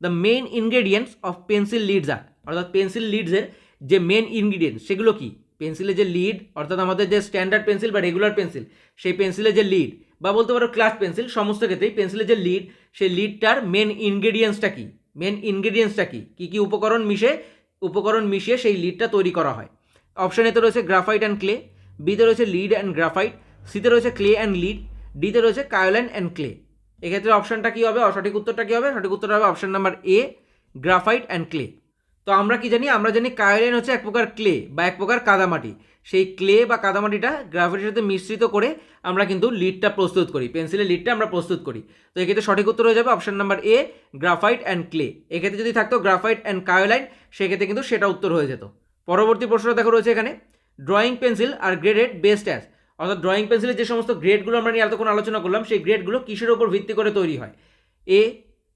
the main ingredients of pencil leads are, অর্থাৎ পেন্সিল লিডসের যে মেন ইনগ্রিডিয়েন্টস সেগুলো কি? পেন্সিলের যে লিড, অর্থাৎ আমাদের যে স্ট্যান্ডার্ড পেন্সিল বা রেগুলার পেন্সিল, সেই পেন্সিলের যে লিড বা বলতে পারো ক্লাচ পেন্সিল, সমস্ত ক্ষেত্রেই পেন্সিলের যে লিড, সেই লিডটার মেন ইনগ্রেডিয়েন্টসটা কি? মেন ইনগ্রেডিয়েন্টসটা কি? কী কী উপকরণ মিশিয়ে সেই লিডটা তৈরি করা হয়? অপশন এতে রয়েছে গ্রাফাইট অ্যান্ড ক্লে, বিতে রয়েছে লিড অ্যান্ড গ্রাফাইট, সিতে রয়েছে ক্লে অ্যান্ড লিড, ডিতে রয়েছে কায়োলাইন অ্যান্ড ক্লে। এক্ষেত্রে অপশনটা কী হবে, সঠিক উত্তরটা কী হবে? সঠিক উত্তরটা হবে option number A, graphite and clay. তো আমরা কি জানি? আমরা জানি কায়োলাইন হচ্ছে এক প্রকার ক্লে বা এক প্রকার কাদামাটি। সেই ক্লে বা কাদামাটিটা গ্রাফাইটের সাথে মিশ্রিত করে আমরা কিন্তু লিডটা প্রস্তুত করি, পেন্সিলের লিডটা আমরা প্রস্তুত করি। তো এক্ষেত্রে সঠিক উত্তর হয়ে যাবে option number A, graphite and clay. এক্ষেত্রে যদি থাকতো গ্রাফাইট অ্যান্ড কায়োলাইন, সেক্ষেত্রে কিন্তু সেটা উত্তর হয়ে যেত। পরবর্তী প্রশ্নটা দেখো রয়েছে এখানে, ড্রয়িং পেন্সিল আর গ্রেডেড বেস্ট অ্যাজ, অর্থাৎ ড্রয়িং পেন্সিলের যে সমস্ত গ্রেডগুলো আমরা নিয়ে এতক্ষণ আলোচনা করলাম, সেই গ্রেডগুলো কিসের উপর ভিত্তি করে তৈরি হয়? A,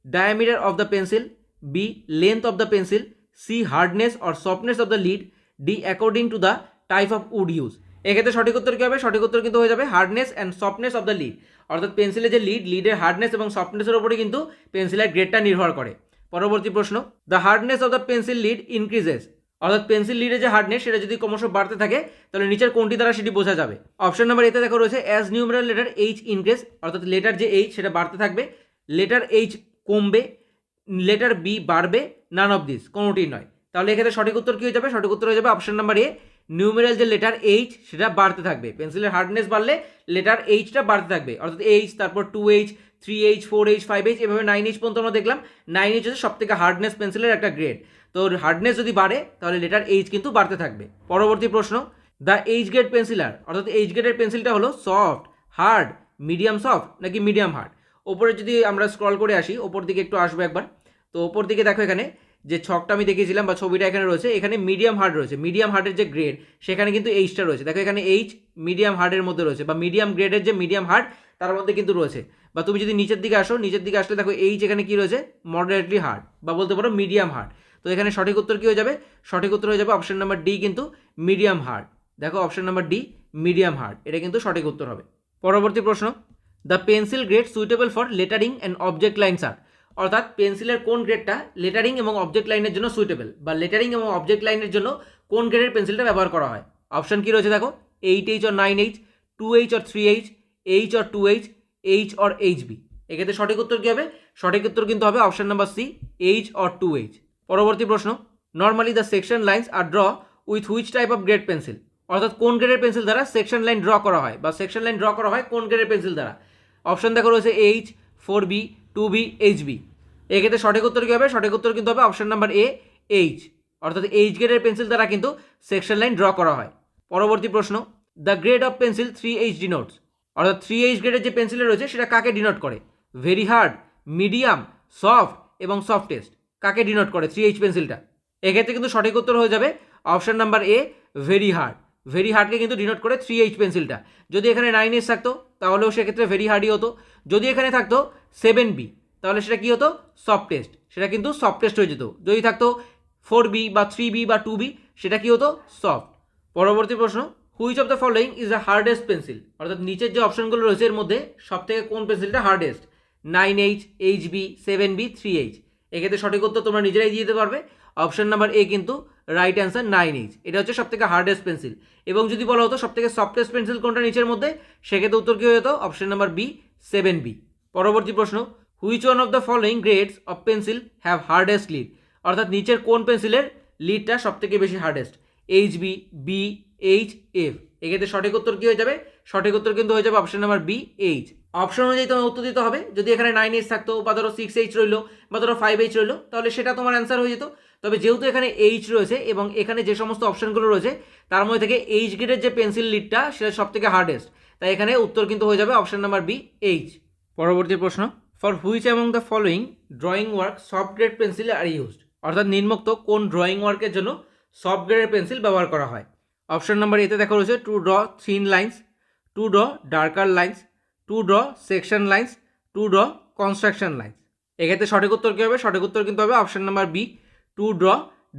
diameter of the pencil, B, length of the pencil, C, hardness or softness of the lead, D, according to the type of wood use. এক্ষেত্রে সঠিক উত্তর কী হবে? সঠিক উত্তর কিন্তু হয়ে যাবে hardness and softness of the lead, অর্থাৎ পেন্সিলের যে লিডের হার্ডনেস এবং সফটনেসের উপরে কিন্তু পেন্সিলের গ্রেডটা নির্ভর করে। পরবর্তী প্রশ্ন, the hardness of the pencil lead increases, অর্থাৎ পেন্সিল লিডের যে হার্ডনেস সেটা যদি ক্রমশ বাড়তে থাকে তাহলে নিচের কোনটি দ্বারা সেটি বোঝা যাবে? অপশন নাম্বার এতে দেখো রয়েছে as numeral letter H increase, অর্থাৎ লেটার যে এইচ সেটা বাড়তে থাকবে, লেটার এইচ কমবে, লেটার বি বাড়বে, নান অফ দিস, কোনোটি নয়। তাহলে এক্ষেত্রে সঠিক উত্তর কী হয়ে যাবে? সঠিক উত্তর হয়ে যাবে অপশন নাম্বার এ, নিউমেরাল যে লেটার এইচ সেটা বাড়তে থাকবে। পেন্সিলের হার্ডনেস বাড়লে লেটার এইচটা বাড়তে থাকবে, অর্থাৎ এইচ, তারপর 2H, 3H, 4H, 5H, এভাবে 9H পর্যন্ত আমরা দেখলাম। 9H হচ্ছে সব থেকে হার্ডনেস পেন্সিলের একটা গ্রেড। তো হার্ডনেস যদি বাড়ে তাহলে লেটার এইচ কিন্তু বাড়তে থাকবে। পরবর্তী প্রশ্ন, দ্য এইচ গ্রেড পেন্সিলার, অর্থাৎ এইচ গ্রেডের পেন্সিলটা হলো সফট, হার্ড, মিডিয়াম সফট নাকি মিডিয়াম হার্ড? ওপরে যদি আমরা স্ক্রল করে আসি, ওপর দিকে একটু আসবো একবার, তো ওপর দিকে দেখো এখানে যে ছকটা আমি দেখিয়েছিলাম বা ছবিটা এখানে রয়েছে, এখানে মিডিয়াম হার্ড রয়েছে। মিডিয়াম হার্ডের যে গ্রেড সেখানে কিন্তু এইচটা রয়েছে। দেখো এখানে এইচ মিডিয়াম হার্ডের মধ্যে রয়েছে, বা মিডিয়াম গ্রেডের যে মিডিয়াম হার্ড তার মধ্যে কিন্তু রয়েছে। বা তুমি যদি নিচের দিকে আসো, নিচের দিকে আসলে দেখো এইচ এখানে কি রয়েছে? মডারেটলি হার্ড, বা বলতে পারো মিডিয়াম হার্ড। তো এখানে সঠিক উত্তর কী হয়ে যাবে? সঠিক উত্তর হয়ে যাবে অপশন নাম্বার ডি, কিন্তু মিডিয়াম হার্ড। দেখো option number D, medium hard, এটা কিন্তু সঠিক উত্তর হবে। পরবর্তী প্রশ্ন, the pencil grade suitable for lettering and object lines আর, অর্থাৎ পেন্সিলের কোন গ্রেডটা লেটারিং এবং অবজেক্ট লাইনের জন্য সুইটেবল, বা লেটারিং এবং অবজেক্ট লাইনের জন্য কোন গ্রেডের পেন্সিলটা ব্যবহার করা হয়? অপশন কি রয়েছে দেখো, 8H or 9H, 2H or 3H, H or 2H, H or HB। এক্ষেত্রে সঠিক উত্তর কী হবে? সঠিক উত্তর কিন্তু হবে option number C, H or 2H। পরবর্তী প্রশ্ন, normally the section lines are draw with which type of grade pencil, অর্থাৎ কোন গ্রেডের পেন্সিল দ্বারা সেকশন লাইন ড্র করা হয়, বা সেকশন লাইন ড্র করা হয় কোন গ্রেডের পেন্সিল দ্বারা? অপশন দেখো রয়েছে H, 4B, 2B, HB। এক্ষেত্রে সঠিক উত্তর কী হবে? সঠিক উত্তর কিন্তু হবে অপশন নাম্বার এ, H, অর্থাৎ H গ্রেডের পেন্সিল দ্বারা কিন্তু সেকশন লাইন ড্র করা হয়। পরবর্তী প্রশ্ন, the grade of pencil 3H denotes, অর্থাৎ 3H গ্রেডের যে পেন্সিল রয়েছে সেটা কাকে ডিনোট করে? ভেরি হার্ড, মিডিয়াম, সফট এবং সফটেস্ট, কাকে ডিনোট করে 3H পেন্সিলটা? এক্ষেত্রে কিন্তু সঠিক উত্তর হয়ে যাবে option number A, very hard. Very হার্ডকে কিন্তু ডিনোট করে 3H পেন্সিলটা। যদি এখানে 9H থাকতো তাহলেও সেক্ষেত্রে ভেরি হার্ডই হতো। যদি এখানে থাকতো 7B তাহলে সেটা কী হতো? সফটেস্ট, সেটা কিন্তু সফটেস্ট হয়ে যেত। যদি থাকতো 4B বা 3B বা 2B সেটা কী হতো? সফট। পরবর্তী প্রশ্ন, which of the following is the hardest pencil, অর্থাৎ নিচের যে অপশনগুলো রয়েছে এর মধ্যে সব থেকে কোন পেন্সিলটা hardest? 9H, HB, 7B, 3H। এক্ষেত্রে সঠিক উত্তর তোমরা নিজেরাই দিয়ে দিতে পারবে। অপশন নাম্বার এ কিন্তু রাইট অ্যান্সার, 9H। এটা হচ্ছে সব থেকে হার্ডেস্ট পেন্সিল। এবং যদি বলা হতো সব থেকে সফটেস্ট পেন্সিল কোনটা নিচের মধ্যে, সেক্ষেত্রে উত্তর কী হয়ে যেত? Option number B, 7B। পরবর্তী প্রশ্ন, which one of the following grades of pencil have hardest lead, অর্থাৎ নিচের কোন পেন্সিলের লিডটা সব থেকে বেশি hardest? HB, B, H, F। এক্ষেত্রে সঠিক উত্তর কী হয়ে যাবে? সঠিক উত্তর কিন্তু হয়ে যাবে অপশন নাম্বার বি, H। অপশন অনুযায়ী তোমার উত্তর দিতে হবে। যদি এখানে 9H থাকতো, বা ধরো 6H রইলো, বা ধরো 5H রইলো, তাহলে সেটা তোমার অ্যান্সার হয়ে যেত। তবে যেহেতু এখানে H রয়েছে এবং এখানে যে সমস্ত অপশনগুলো রয়েছে তার মধ্যে থেকে H গ্রেডের যে পেন্সিল লিডটা সেটা সব থেকে হার্ডেস্ট, তাই এখানে উত্তর কিন্তু হয়ে যাবে অপশন নাম্বার বি, H। পরবর্তী প্রশ্ন, for which among the following drawing work soft grade pencil are used, অর্থাৎ নিম্নোক্ত কোন ড্রয়িং ওয়ার্কের জন্য সফট গ্রেডের পেন্সিল ব্যবহার করা হয়? অপশন নাম্বার এতে দেখা রয়েছে to draw thin lines, to draw darker lines, to draw section lines, to draw construction lines. এক্ষেত্রে সঠিক উত্তর কী হবে? সঠিক উত্তর কিন্তু হবে option number B, to draw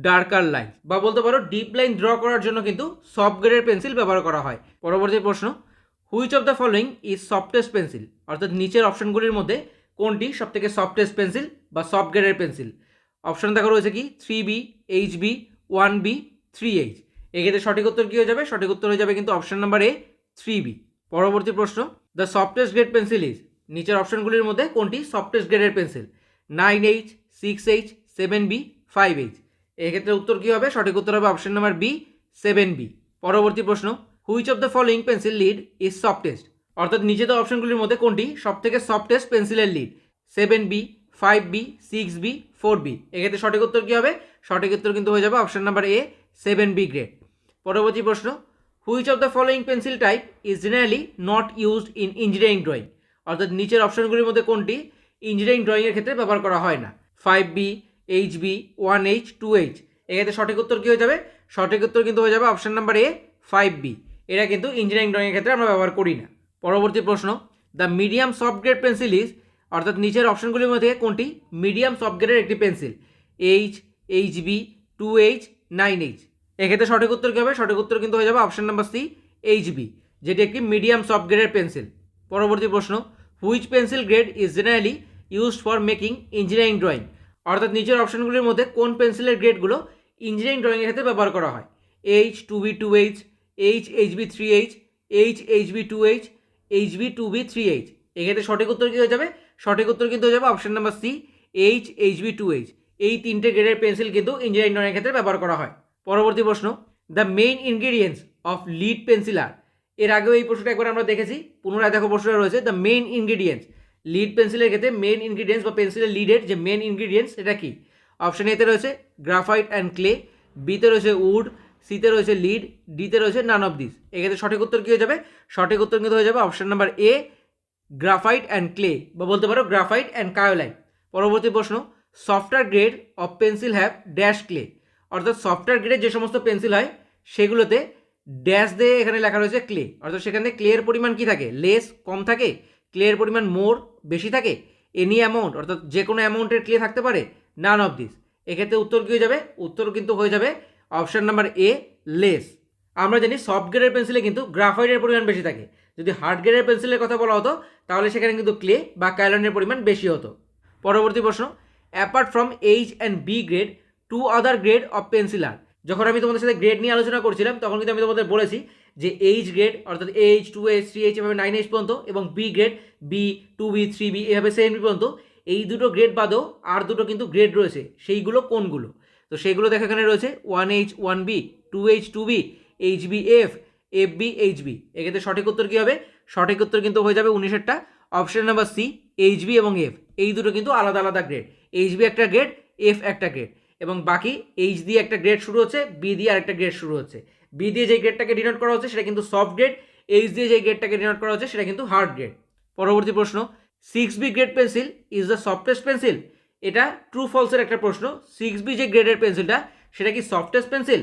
darker line, বা বলতে পারো ডিপ লাইন ড্র করার জন্য কিন্তু সফট গ্রেডের পেন্সিল ব্যবহার করা হয়। পরবর্তী প্রশ্ন, which of the following is softest pencil, অর্থাৎ নিচের অপশনগুলির মধ্যে কোনটি সব থেকে সফটেস্ট পেন্সিল বা সফট গ্রেডের পেন্সিল? অপশন দেখা রয়েছে কি 3B, HB, 1B, 3H। এক্ষেত্রে সঠিক উত্তর কী হয়ে যাবে? সঠিক উত্তর হয়ে যাবে কিন্তু অপশন নাম্বার এ, 3B। পরবর্তী প্রশ্ন, the softest grade pencil is, নিচের অপশনগুলির মধ্যে কোনটি সফটেস্ট গ্রেডের pencil? 9H, 6H, 7B, 5H। এক্ষেত্রে উত্তর কী হবে? সঠিক উত্তর হবে অপশন নাম্বার বি, 7B। পরবর্তী প্রশ্ন, which of the following pencil lead is softest, অর্থাৎ নিচে দেওয়া অপশনগুলির মধ্যে কোনটি সব থেকে সফটেস্ট পেন্সিলের lead? 7B, 5B, 6B, 4B। এক্ষেত্রে সঠিক উত্তর কী হবে? সঠিক উত্তর কিন্তু হয়ে যাবে অপশন নাম্বার এ, 7B গ্রেড। পরবর্তী প্রশ্ন, which of the following pencil type is generally not used in engineering drawing, অর্থাৎ নিচের অপশনগুলির মধ্যে কোনটি ইঞ্জিনিয়ারিং ড্রয়িংয়ের ক্ষেত্রে ব্যবহার করা হয় না? 5B, HB, 1H, 2H। এক্ষেত্রে সঠিক উত্তর কী হয়ে যাবে? সঠিক উত্তর কিন্তু হয়ে যাবে অপশন নাম্বার এ, 5B। এটা কিন্তু ইঞ্জিনিয়ারিং ড্রয়িংয়ের ক্ষেত্রে আমরা ব্যবহার করি না। পরবর্তী প্রশ্ন, the medium soft grade pencil is, অর্থাৎ নিচের অপশনগুলির মধ্যে কোনটি মিডিয়াম সফট গ্রেডের একটি pencil? H, HB, 2H, 9H। এক্ষেত্রে সঠিক উত্তর কী হবে? সঠিক উত্তর কিন্তু হয়ে যাবে অপশন নাম্বার সি, HB, যেটি একটি মিডিয়াম সফট গ্রেডের পেন্সিল। পরবর্তী প্রশ্ন, which pencil grade is generally used for making engineering drawing, অর্থাৎ নিচের অপশনগুলির মধ্যে কোন পেন্সিলের গ্রেডগুলো ইঞ্জিনিয়ারিং ড্রয়িংয়ের ক্ষেত্রে ব্যবহার করা হয়? H, 2B, 2H, H, HB, 3H, H, HB, 2H, HB, 2B, 3H। এক্ষেত্রে সঠিক উত্তর কী হয়ে যাবে? সঠিক উত্তর কিন্তু হয়ে যাবে option number C H, HB, 2H। এই তিনটে গ্রেডের পেন্সিল কিন্তু ইঞ্জিনিয়ারিং ড্রয়িংয়ের ক্ষেত্রে ব্যবহার করা হয়। পরবর্তী প্রশ্ন, the main ingredients of lead pencil are. এর আগেও এই প্রশ্নটা একবার আমরা দেখেছি, পুনরায় দেখো প্রশ্নটা রয়েছে দ্য মেইন ইনগ্রিডিয়েন্টস। লিড পেন্সিলের ক্ষেত্রে মেইন ইনগ্রিডিয়েন্টস বা পেন্সিলের লিডের যে মেইন ইনগ্রিডিয়েন্টস এটা কি? অপশন এতে রয়েছে গ্রাফাইট অ্যান্ড ক্লে, বিতে রয়েছে উড, সিতে রয়েছে লিড, ডিতে রয়েছে নান অফ দিস। এক্ষেত্রে সঠিক উত্তর কী হয়ে যাবে? সঠিক উত্তর কিন্তু হয়ে যাবে option number A graphite and clay, বা বলতে পারো গ্রাফাইট অ্যান্ড কায়োলাইন। পরবর্তী প্রশ্ন, software grade of pencil have dash clay. অর্থাৎ সফটওয়্যার গ্রেডের যে সমস্ত পেন্সিল হয় সেগুলোতে ড্যাশ দিয়ে এখানে লেখা রয়েছে ক্লে, অর্থাৎ সেখানে ক্লের পরিমাণ কি থাকে? লেস, কম থাকে, ক্লের পরিমাণ মোর, বেশি থাকে, এনি অ্যামাউন্ট, অর্থাৎ যে কোনো অ্যামাউন্টের ক্লে থাকতে পারে, নান অফ দিস। এক্ষেত্রে উত্তর কী হয়ে যাবে? উত্তর কিন্তু হয়ে যাবে অপশন নাম্বার এ লেস। আমরা জানি সফট গ্রেডের পেন্সিলে কিন্তু গ্রাফাইটের পরিমাণ বেশি থাকে, যদি হার্ড গ্রেডের পেন্সিলের কথা বলা হতো তাহলে সেখানে কিন্তু ক্লে বা কায়োলাইনের পরিমাণ বেশি হতো। পরবর্তী প্রশ্ন, apart from H and B grade to other grade of pencil are. যখন আমি তোমাদের সাথে গ্রেড নিয়ে আলোচনা করছিলাম তখন কিন্তু আমি তোমাদের বলেছি যে এইচ গ্রেড অর্থাৎ এইচ, 2H, 3H এভাবে 9H পর্যন্ত, এবং B grade B, 2B, 3B এভাবে 7B পর্যন্ত, এই দুটো গ্রেড বাদেও আর দুটো কিন্তু গ্রেড রয়েছে। সেইগুলো কোনগুলো? তো সেইগুলো দেখা এখানে রয়েছে 1H, 1B, 2H, 2B, HBF, FB, HB। এক্ষেত্রে সঠিক উত্তর কী হবে? সঠিক উত্তর কিন্তু হয়ে যাবে 19-এরটা অপশন নাম্বার সি HB এবং F। এই দুটো কিন্তু আলাদা আলাদা গ্রেড, HB একটা গ্রেড, F একটা গ্রেড, এবং বাকি H দিয়ে একটা গ্রেড শুরু হচ্ছে, B দিয়ে আরেকটা গ্রেড শুরু হচ্ছে। B দিয়ে যে গ্রেডটাকে ডিনোট করা হচ্ছে সেটা কিন্তু সফট গ্রেড, H দিয়ে যে গ্রেডটাকে ডিনোট করা হচ্ছে সেটা কিন্তু হার্ড গ্রেড। পরবর্তী প্রশ্ন, 6B grade pencil is the softest pencil. এটা ট্রু ফলসের একটা প্রশ্ন। 6B যে গ্রেডের পেন্সিলটা সেটা কি softest pencil?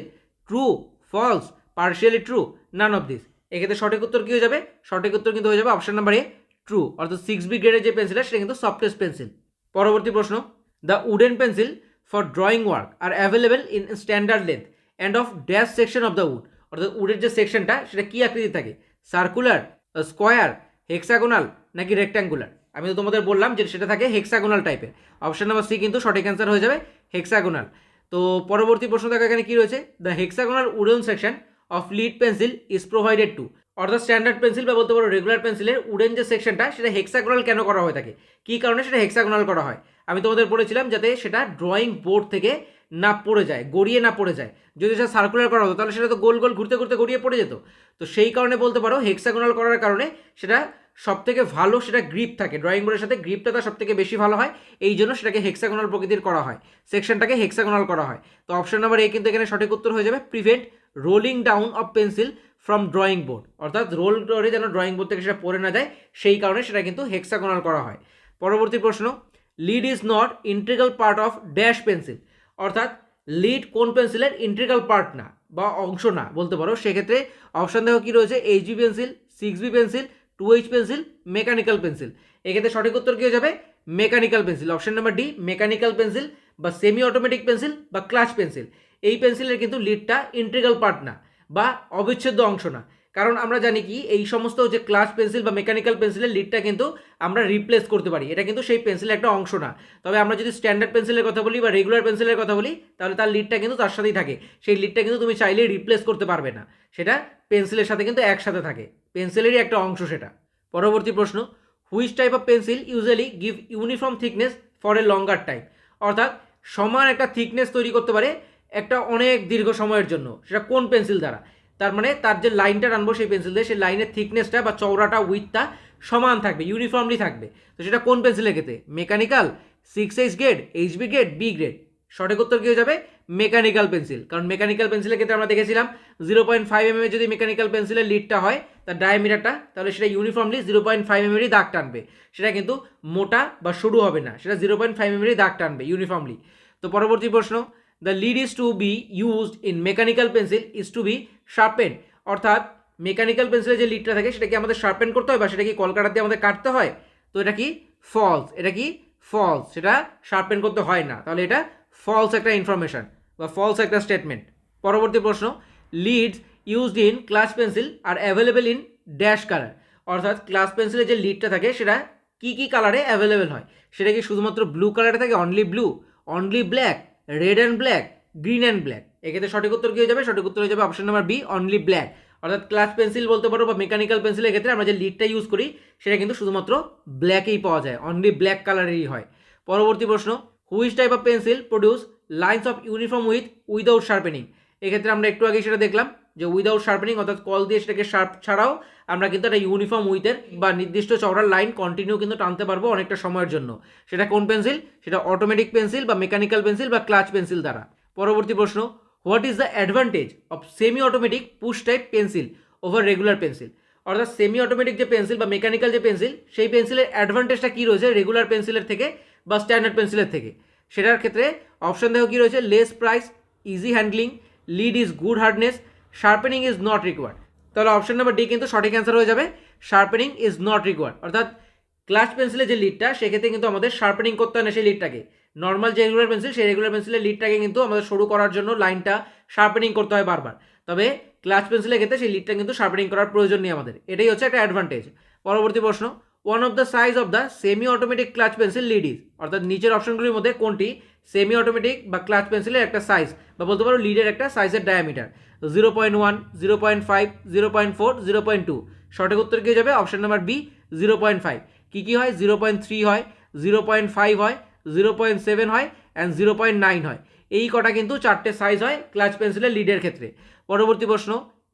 True, false, partially true, none of this. এক্ষেত্রে সঠিক উত্তর কী হয়ে যাবে? সঠিক উত্তর কিন্তু হয়ে যাবে অপশন নাম্বার এ ট্রু, অর্থাৎ 6B গ্রেডের যে পেন্সিলটা সেটা কিন্তু সফটেস্ট পেন্সিল। পরবর্তী প্রশ্ন, the wooden pencil for drawing work are available in standard length and of dash section of the wood. অর্থাৎ উডের যে সেকশনটা সেটা কী আকৃতি থাকে? সার্কুলার, স্কোয়ার, হেক্সাগোনাল নাকি রেক্ট্যাঙ্গুলার? আমি তো তোমাদের বললাম যে সেটা থাকে হেক্সাগোনাল টাইপের। অপশন নাম্বার সি কিন্তু সঠিক অ্যান্সার হয়ে যাবে হেক্সাগোনাল। তো পরবর্তী প্রশ্ন দেখো এখানে কী রয়েছে? The hexagonal wooden section of lead pencil is provided to. অর্থাৎ স্ট্যান্ডার্ড পেন্সিল বা বলতে পারো রেগুলার পেন্সিলের উডেন যে সেকশনটা সেটা হেক্সাগোনাল কেন করা হয়ে থাকে? কী কারণে সেটা হেক্সাগোনাল করা হয়? আমি তোমাদের বলেছিলাম যাতে সেটা ড্রয়িং বোর্ড থেকে না পড়ে যায়, গড়িয়ে না পড়ে যায়। যদি সেটা সার্কুলার করা হতো তাহলে সেটা তো গোল গোল ঘুরতে ঘুরতে গড়িয়ে পড়ে যেত। তো সেই কারণে বলতে পারো হেক্সাগোনাল করার কারণে সেটা সবথেকে ভালো, সেটা গ্রিপ থাকে, ড্রয়িং বোর্ডের সাথে গ্রিপটা তার সবথেকে বেশি ভালো হয়, এই জন্য সেটাকে হেক্সাগোনাল প্রকৃতির করা হয়, সেকশনটাকে হেক্সাগোনাল করা হয়। তো অপশন নাম্বার এ কিন্তু এখানে সঠিক উত্তর হয়ে যাবে prevent rolling down of pencil from drawing board. অর্থাৎ রোল করে যেন ড্রয়িং বোর্ড থেকে সেটা পড়ে না যায়, সেই কারণে সেটা কিন্তু হেক্সাগোনাল করা হয়। পরবর্তী প্রশ্ন, lead is not integral part of dash pencil. অর্থাৎ লিড কোন পেন্সিলের ইন্টিগ্রাল পার্ট না বা অংশ না বলতে পারো। সেক্ষেত্রে অপশান দেখো কী রয়েছে? HB pencil, 6B pencil, 2H pencil, mechanical pencil. এক্ষেত্রে সঠিক উত্তর কী হয়ে যাবে? Mechanical pencil, option number D mechanical pencil বা সেমি অটোমেটিক পেন্সিল বা ক্লাচ পেন্সিল। এই পেন্সিলের কিন্তু লিডটা ইন্টিগ্রাল পার্ট না বা অবিচ্ছেদ্য অংশ না। কারণ আমরা জানি কি এই সমস্ত যে ক্লাচ পেন্সিল বা মেকানিক্যাল পেন্সিলের লিডটা কিন্তু আমরা রিপ্লেস করতে পারি, এটা কিন্তু সেই পেন্সিলের একটা অংশ না। তবে আমরা যদি স্ট্যান্ডার্ড পেন্সিলের কথা বলি বা রেগুলার পেন্সিলের কথা বলি তাহলে তার লিডটা কিন্তু তার সাথেই থাকে, সেই লিডটা কিন্তু তুমি চাইলেই রিপ্লেস করতে পারবে না, সেটা পেন্সিলের সাথে কিন্তু একসাথে থাকে, পেন্সিলেরই একটা অংশ সেটা। পরবর্তী প্রশ্ন, which type of pencil usually give uniform thickness for a longer time. অর্থাৎ সমান একটা থিকনেস তৈরি করতে পারে একটা অনেক দীর্ঘ সময়ের জন্য, সেটা কোন পেন্সিল দ্বারা? তার মানে তার যে লাইনটা টানবো সেই পেন্সিল দিয়ে সেই লাইনের থিকনেসটা বা চওড়াটা, উইথটা সমান থাকবে, ইউনিফর্মলি থাকবে। তো সেটা কোন পেন্সিলের ক্ষেত্রে? Mechanical, 6H grade, HB grade, B grade. সঠিক উত্তর কী হয়ে যাবে? Mechanical pencil. কারণ মেকানিক্যাল পেন্সিলের ক্ষেত্রে আমরা দেখেছিলাম 0.5 mm যদি মেকানিক্যাল পেন্সিলের লিডটা হয় তার ডায়ামিটারটা, তাহলে সেটা ইউনিফর্মলি 0.5 mm দাগ টানবে, সেটা কিন্তু মোটা বা সরু হবে না, সেটা 0.5 mm দাগ টানবে ইউনিফর্মলি। তো পরবর্তী প্রশ্ন, the lead is to be used in mechanical pencil is to be sharpen. অর্থাৎ মেকানিক্যাল পেন্সিলের যে লিডটা থাকে সেটা কি আমাদের শার্পেন করতে হয় বা সেটা কি কলকাটা দিয়ে আমাদের কাটতে হয়? তো এটা কি ফলস, এটা কি ফলস, সেটা শার্পেন করতে হয় না, তাহলে এটা ফলস একটা ইনফরমেশন বা ফলস একটা স্টেটমেন্ট। পরবর্তী প্রশ্ন, leads used in class pencil are available in dash colour. অর্থাৎ ক্লাস পেন্সিলের যে লিডটা থাকে সেটা কি কি কালারে অ্যাভেলেবেল হয়? সেটা কি শুধুমাত্র ব্লু কালারে থাকে, only blue, only black, red and black, green and black? এক্ষেত্রে সঠিক উত্তর কী হয়ে যাবে? সঠিক উত্তর হয়ে যাবে option number B only black. অর্থাৎ ক্লাচ পেন্সিল বলতে পারো বা মেকানিক্যাল পেন্সিলের ক্ষেত্রে আমরা যে লিডটা ইউজ করি সেটা কিন্তু শুধুমাত্র ব্ল্যাকেই পাওয়া যায়, অনলি ব্ল্যাক কালারেরই হয়। পরবর্তী প্রশ্ন, which type of pencil produce lines of uniform without sharpening. এক্ষেত্রে আমরা একটু আগে সেটা দেখলাম যে উইদাউট শার্পেনিং অর্থাৎ কল দিয়ে সেটাকে শার্প ছাড়াও আমরা কিন্তু একটা ইউনিফর্ম উইথের বা নির্দিষ্ট চওড়ার লাইন কন্টিনিউ কিন্তু টানতে পারবো অনেকটা সময়ের জন্য। সেটা কোন পেন্সিল? সেটা অটোমেটিক পেন্সিল বা মেকানিক্যাল পেন্সিল বা ক্লাচ পেন্সিল দ্বারা। পরবর্তী প্রশ্ন, what is the advantage of semi automatic push type pencil over regular pencil. অর্থাৎ সেমি অটোমেটিক যে পেন্সিল বা মেকানিক্যাল যে পেন্সিল সেই পেন্সিলের অ্যাডভান্টেজটা কী রয়েছে রেগুলার পেন্সিলের থেকে বা স্ট্যান্ডার্ড পেন্সিলের থেকে? সেটার ক্ষেত্রে অপশন দেখো কী রয়েছে, less price, easy handling, lead is good hardness, sharpening is not required. তাহলে অপশন নাম্বার ডি কিন্তু সঠিক অ্যান্সার হয়ে যাবে, শার্পেনিং ইজ নট রিকোয়ার্ড। অর্থাৎ ক্লাচ পেন্সিলের যে লিডটা সেক্ষেত্রে কিন্তু আমাদের শার্পেনিং করতে হয় না সেই লিডটাকে। নর্মাল যে রেগুলার পেন্সিল সেই রেগুলার পেন্সিলের লিডটাকে কিন্তু আমাদের শুরু করার জন্য লাইনটা শার্পেনিং করতে হয় বারবার, তবে ক্লাচ পেন্সিলের ক্ষেত্রে সেই লিডটা কিন্তু শার্পেনিং করার প্রয়োজন নেই আমাদের, এটাই হচ্ছে একটা অ্যাডভান্টেজ। পরবর্তী প্রশ্ন, one of the size of the semi automatic clutch pencil lead is. অর্থাৎ নিচের অপশনগুলির মধ্যে কোনটি সেমি অটোমেটিক বা ক্লাচ পেন্সিলের একটা সাইজ বা বলতে পারো লিডের একটা সাইজের ডায়ামিটার? 0.1, 0.5, 0.4, 0.2। সঠিক উত্তর কী যাবে? Option number B, 0.5। কী কী হয়? 0.3 হয়, 0.5 হয়, 0.7 হয় অ্যান্ড 0.9 হয়। এই কটা কিন্তু চারটে সাইজ হয় ক্লাচ পেন্সিলের লিডের ক্ষেত্রে। পরবর্তী প্রশ্ন,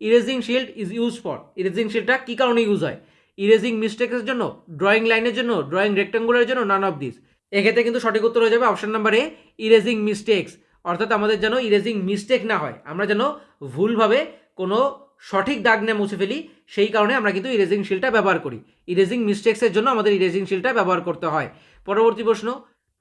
erasing shield is use for. Erasing শিল্ডটা কী কারণে ইউজ হয়? ইরেজিং মিস্টেকের জন্য, ড্রয়িং লাইনের জন্য, ড্রয়িং রেক্টাঙ্গুলারের জন্য, নান অফ দিস। এক্ষেত্রে কিন্তু সঠিক উত্তর হয়ে যাবে অপশন নাম্বার এ, ইরেজিং মিস্টেক্স। অর্থাৎ আমাদের যেন ইরেজিং মিস্টেক না হয়, আমরা যেন ভুলভাবে কোনো সঠিক দাগ না মুছে ফেলি, সেই কারণে আমরা কিন্তু ইরেজিং শিলটা ব্যবহার করি। ইরেজিং মিস্টেক্সের জন্য আমাদের ইরেজিং শিলটা ব্যবহার করতে হয়। পরবর্তী প্রশ্ন,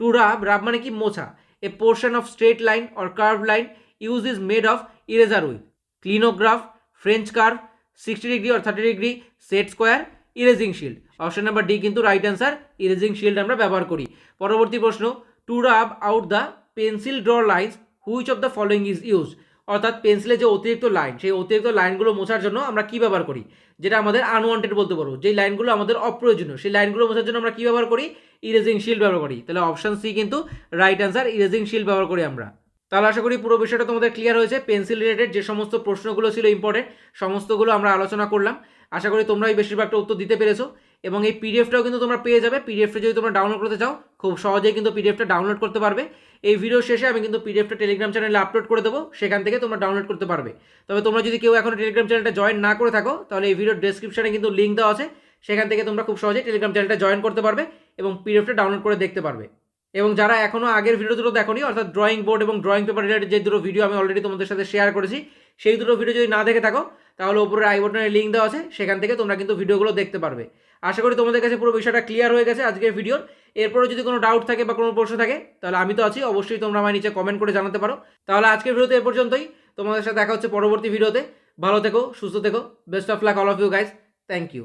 টু রাব, রাব মানে কি? মোছা। A portion of straight line or curve line use is made of eraser with clinograph, French curve, 60 degree or 30 degree, set square, erasing shield. Option number D কিন্তু রাইট অ্যান্সার, ইরেজিং শিল্ড আমরা ব্যবহার করি। পরবর্তী প্রশ্ন, to rub out the pencil draw lines which of the following is use. অর্থাৎ পেন্সিলের যে অতিরিক্ত লাইন সেই অতিরিক্ত লাইনগুলো মোছার জন্য আমরা কী ব্যবহার করি? যেটা আমাদের আনওয়ান্টেড বলতে পারবো, যেই লাইনগুলো আমাদের অপ্রয়োজনীয় সেই লাইনগুলো মোছার জন্য আমরা কী ব্যবহার করি? ইরেজিং শিল্ড ব্যবহার করি। তাহলে অপশন সি কিন্তু রাইট অ্যান্সার, ইরেজিং শিল্ড ব্যবহার করি আমরা। তাহলে আশা করি পুরো বিষয়টা তোমাদের ক্লিয়ার হয়েছে। পেন্সিল রিলেটেড যে সমস্ত প্রশ্নগুলো ছিল ইম্পর্টেন্ট সমস্তগুলো আমরা আলোচনা করলাম। আশা করি তোমরা এই বেশিরভাগটা উত্তর দিতে পেরেছো এবং এই পিডিএফটাও কিন্তু তোমরা পেয়ে যাবে। পিডিএফটা যদি তোমরা ডাউনলোড করতে চাও খুব সহজেই কিন্তু পিডিএফটা ডাউনলোড করতে পারবে। এই ভিডিও শেষে আমি কিন্তু পিডিএফটা টেলিগ্রাম চ্যানেলে আপলোড করে দেবো, সেখান থেকে তোমরা ডাউনলোড করতে পারবে। তবে তোমরা যদি কেউ এখন টেলিগ্রাম চ্যানেলটা জয়েন না করে থাকো তাহলে এই ভিডিওর ডেসক্রিপশনে কিন্তু লিঙ্ক দেওয়া আছে, সেখান থেকে তোমরা খুব সহজেই টেলিগ্রাম চ্যানেলটা জয়েন করতে পারবে এবং পিডিএফটা ডাউনলোড করে দেখতে পারবে। এবং যারা এখনও আগের ভিডিও দুটো দেখোনি, অর্থাৎ ড্রয়িং বোর্ড এবং ড্রয়িং পেপার রিলেটেড যে দুটো ভিডিও আমি অলরেডি তোমাদের সাথে শেয়ার করেছি, সেই দুটো ভিডিও যদি না দেখে থাকো তাহলে উপরে আই বাটনের লিঙ্ক দেওয়া আছে, সেখান থেকে তোমরা কিন্তু ভিডিওগুলো দেখতে পারবে। আশা করি তোমাদের কাছে পুরো বিষয়টা ক্লিয়ার হয়ে গেছে আজকের ভিডিওর। এরপরে যদি কোনো ডাউট থাকে বা কোনো প্রশ্ন থাকে তাহলে আমি তো আছি, অবশ্যই তোমরা আমার নিচে কমেন্ট করে জানাতে পারো। তাহলে আজকের ভিডিওতে এ পর্যন্তই, তোমাদের সাথে দেখা হচ্ছে পরবর্তী ভিডিওতে। ভালো থেকো, সুস্থ থেকো, best of luck all of you guys, thank you.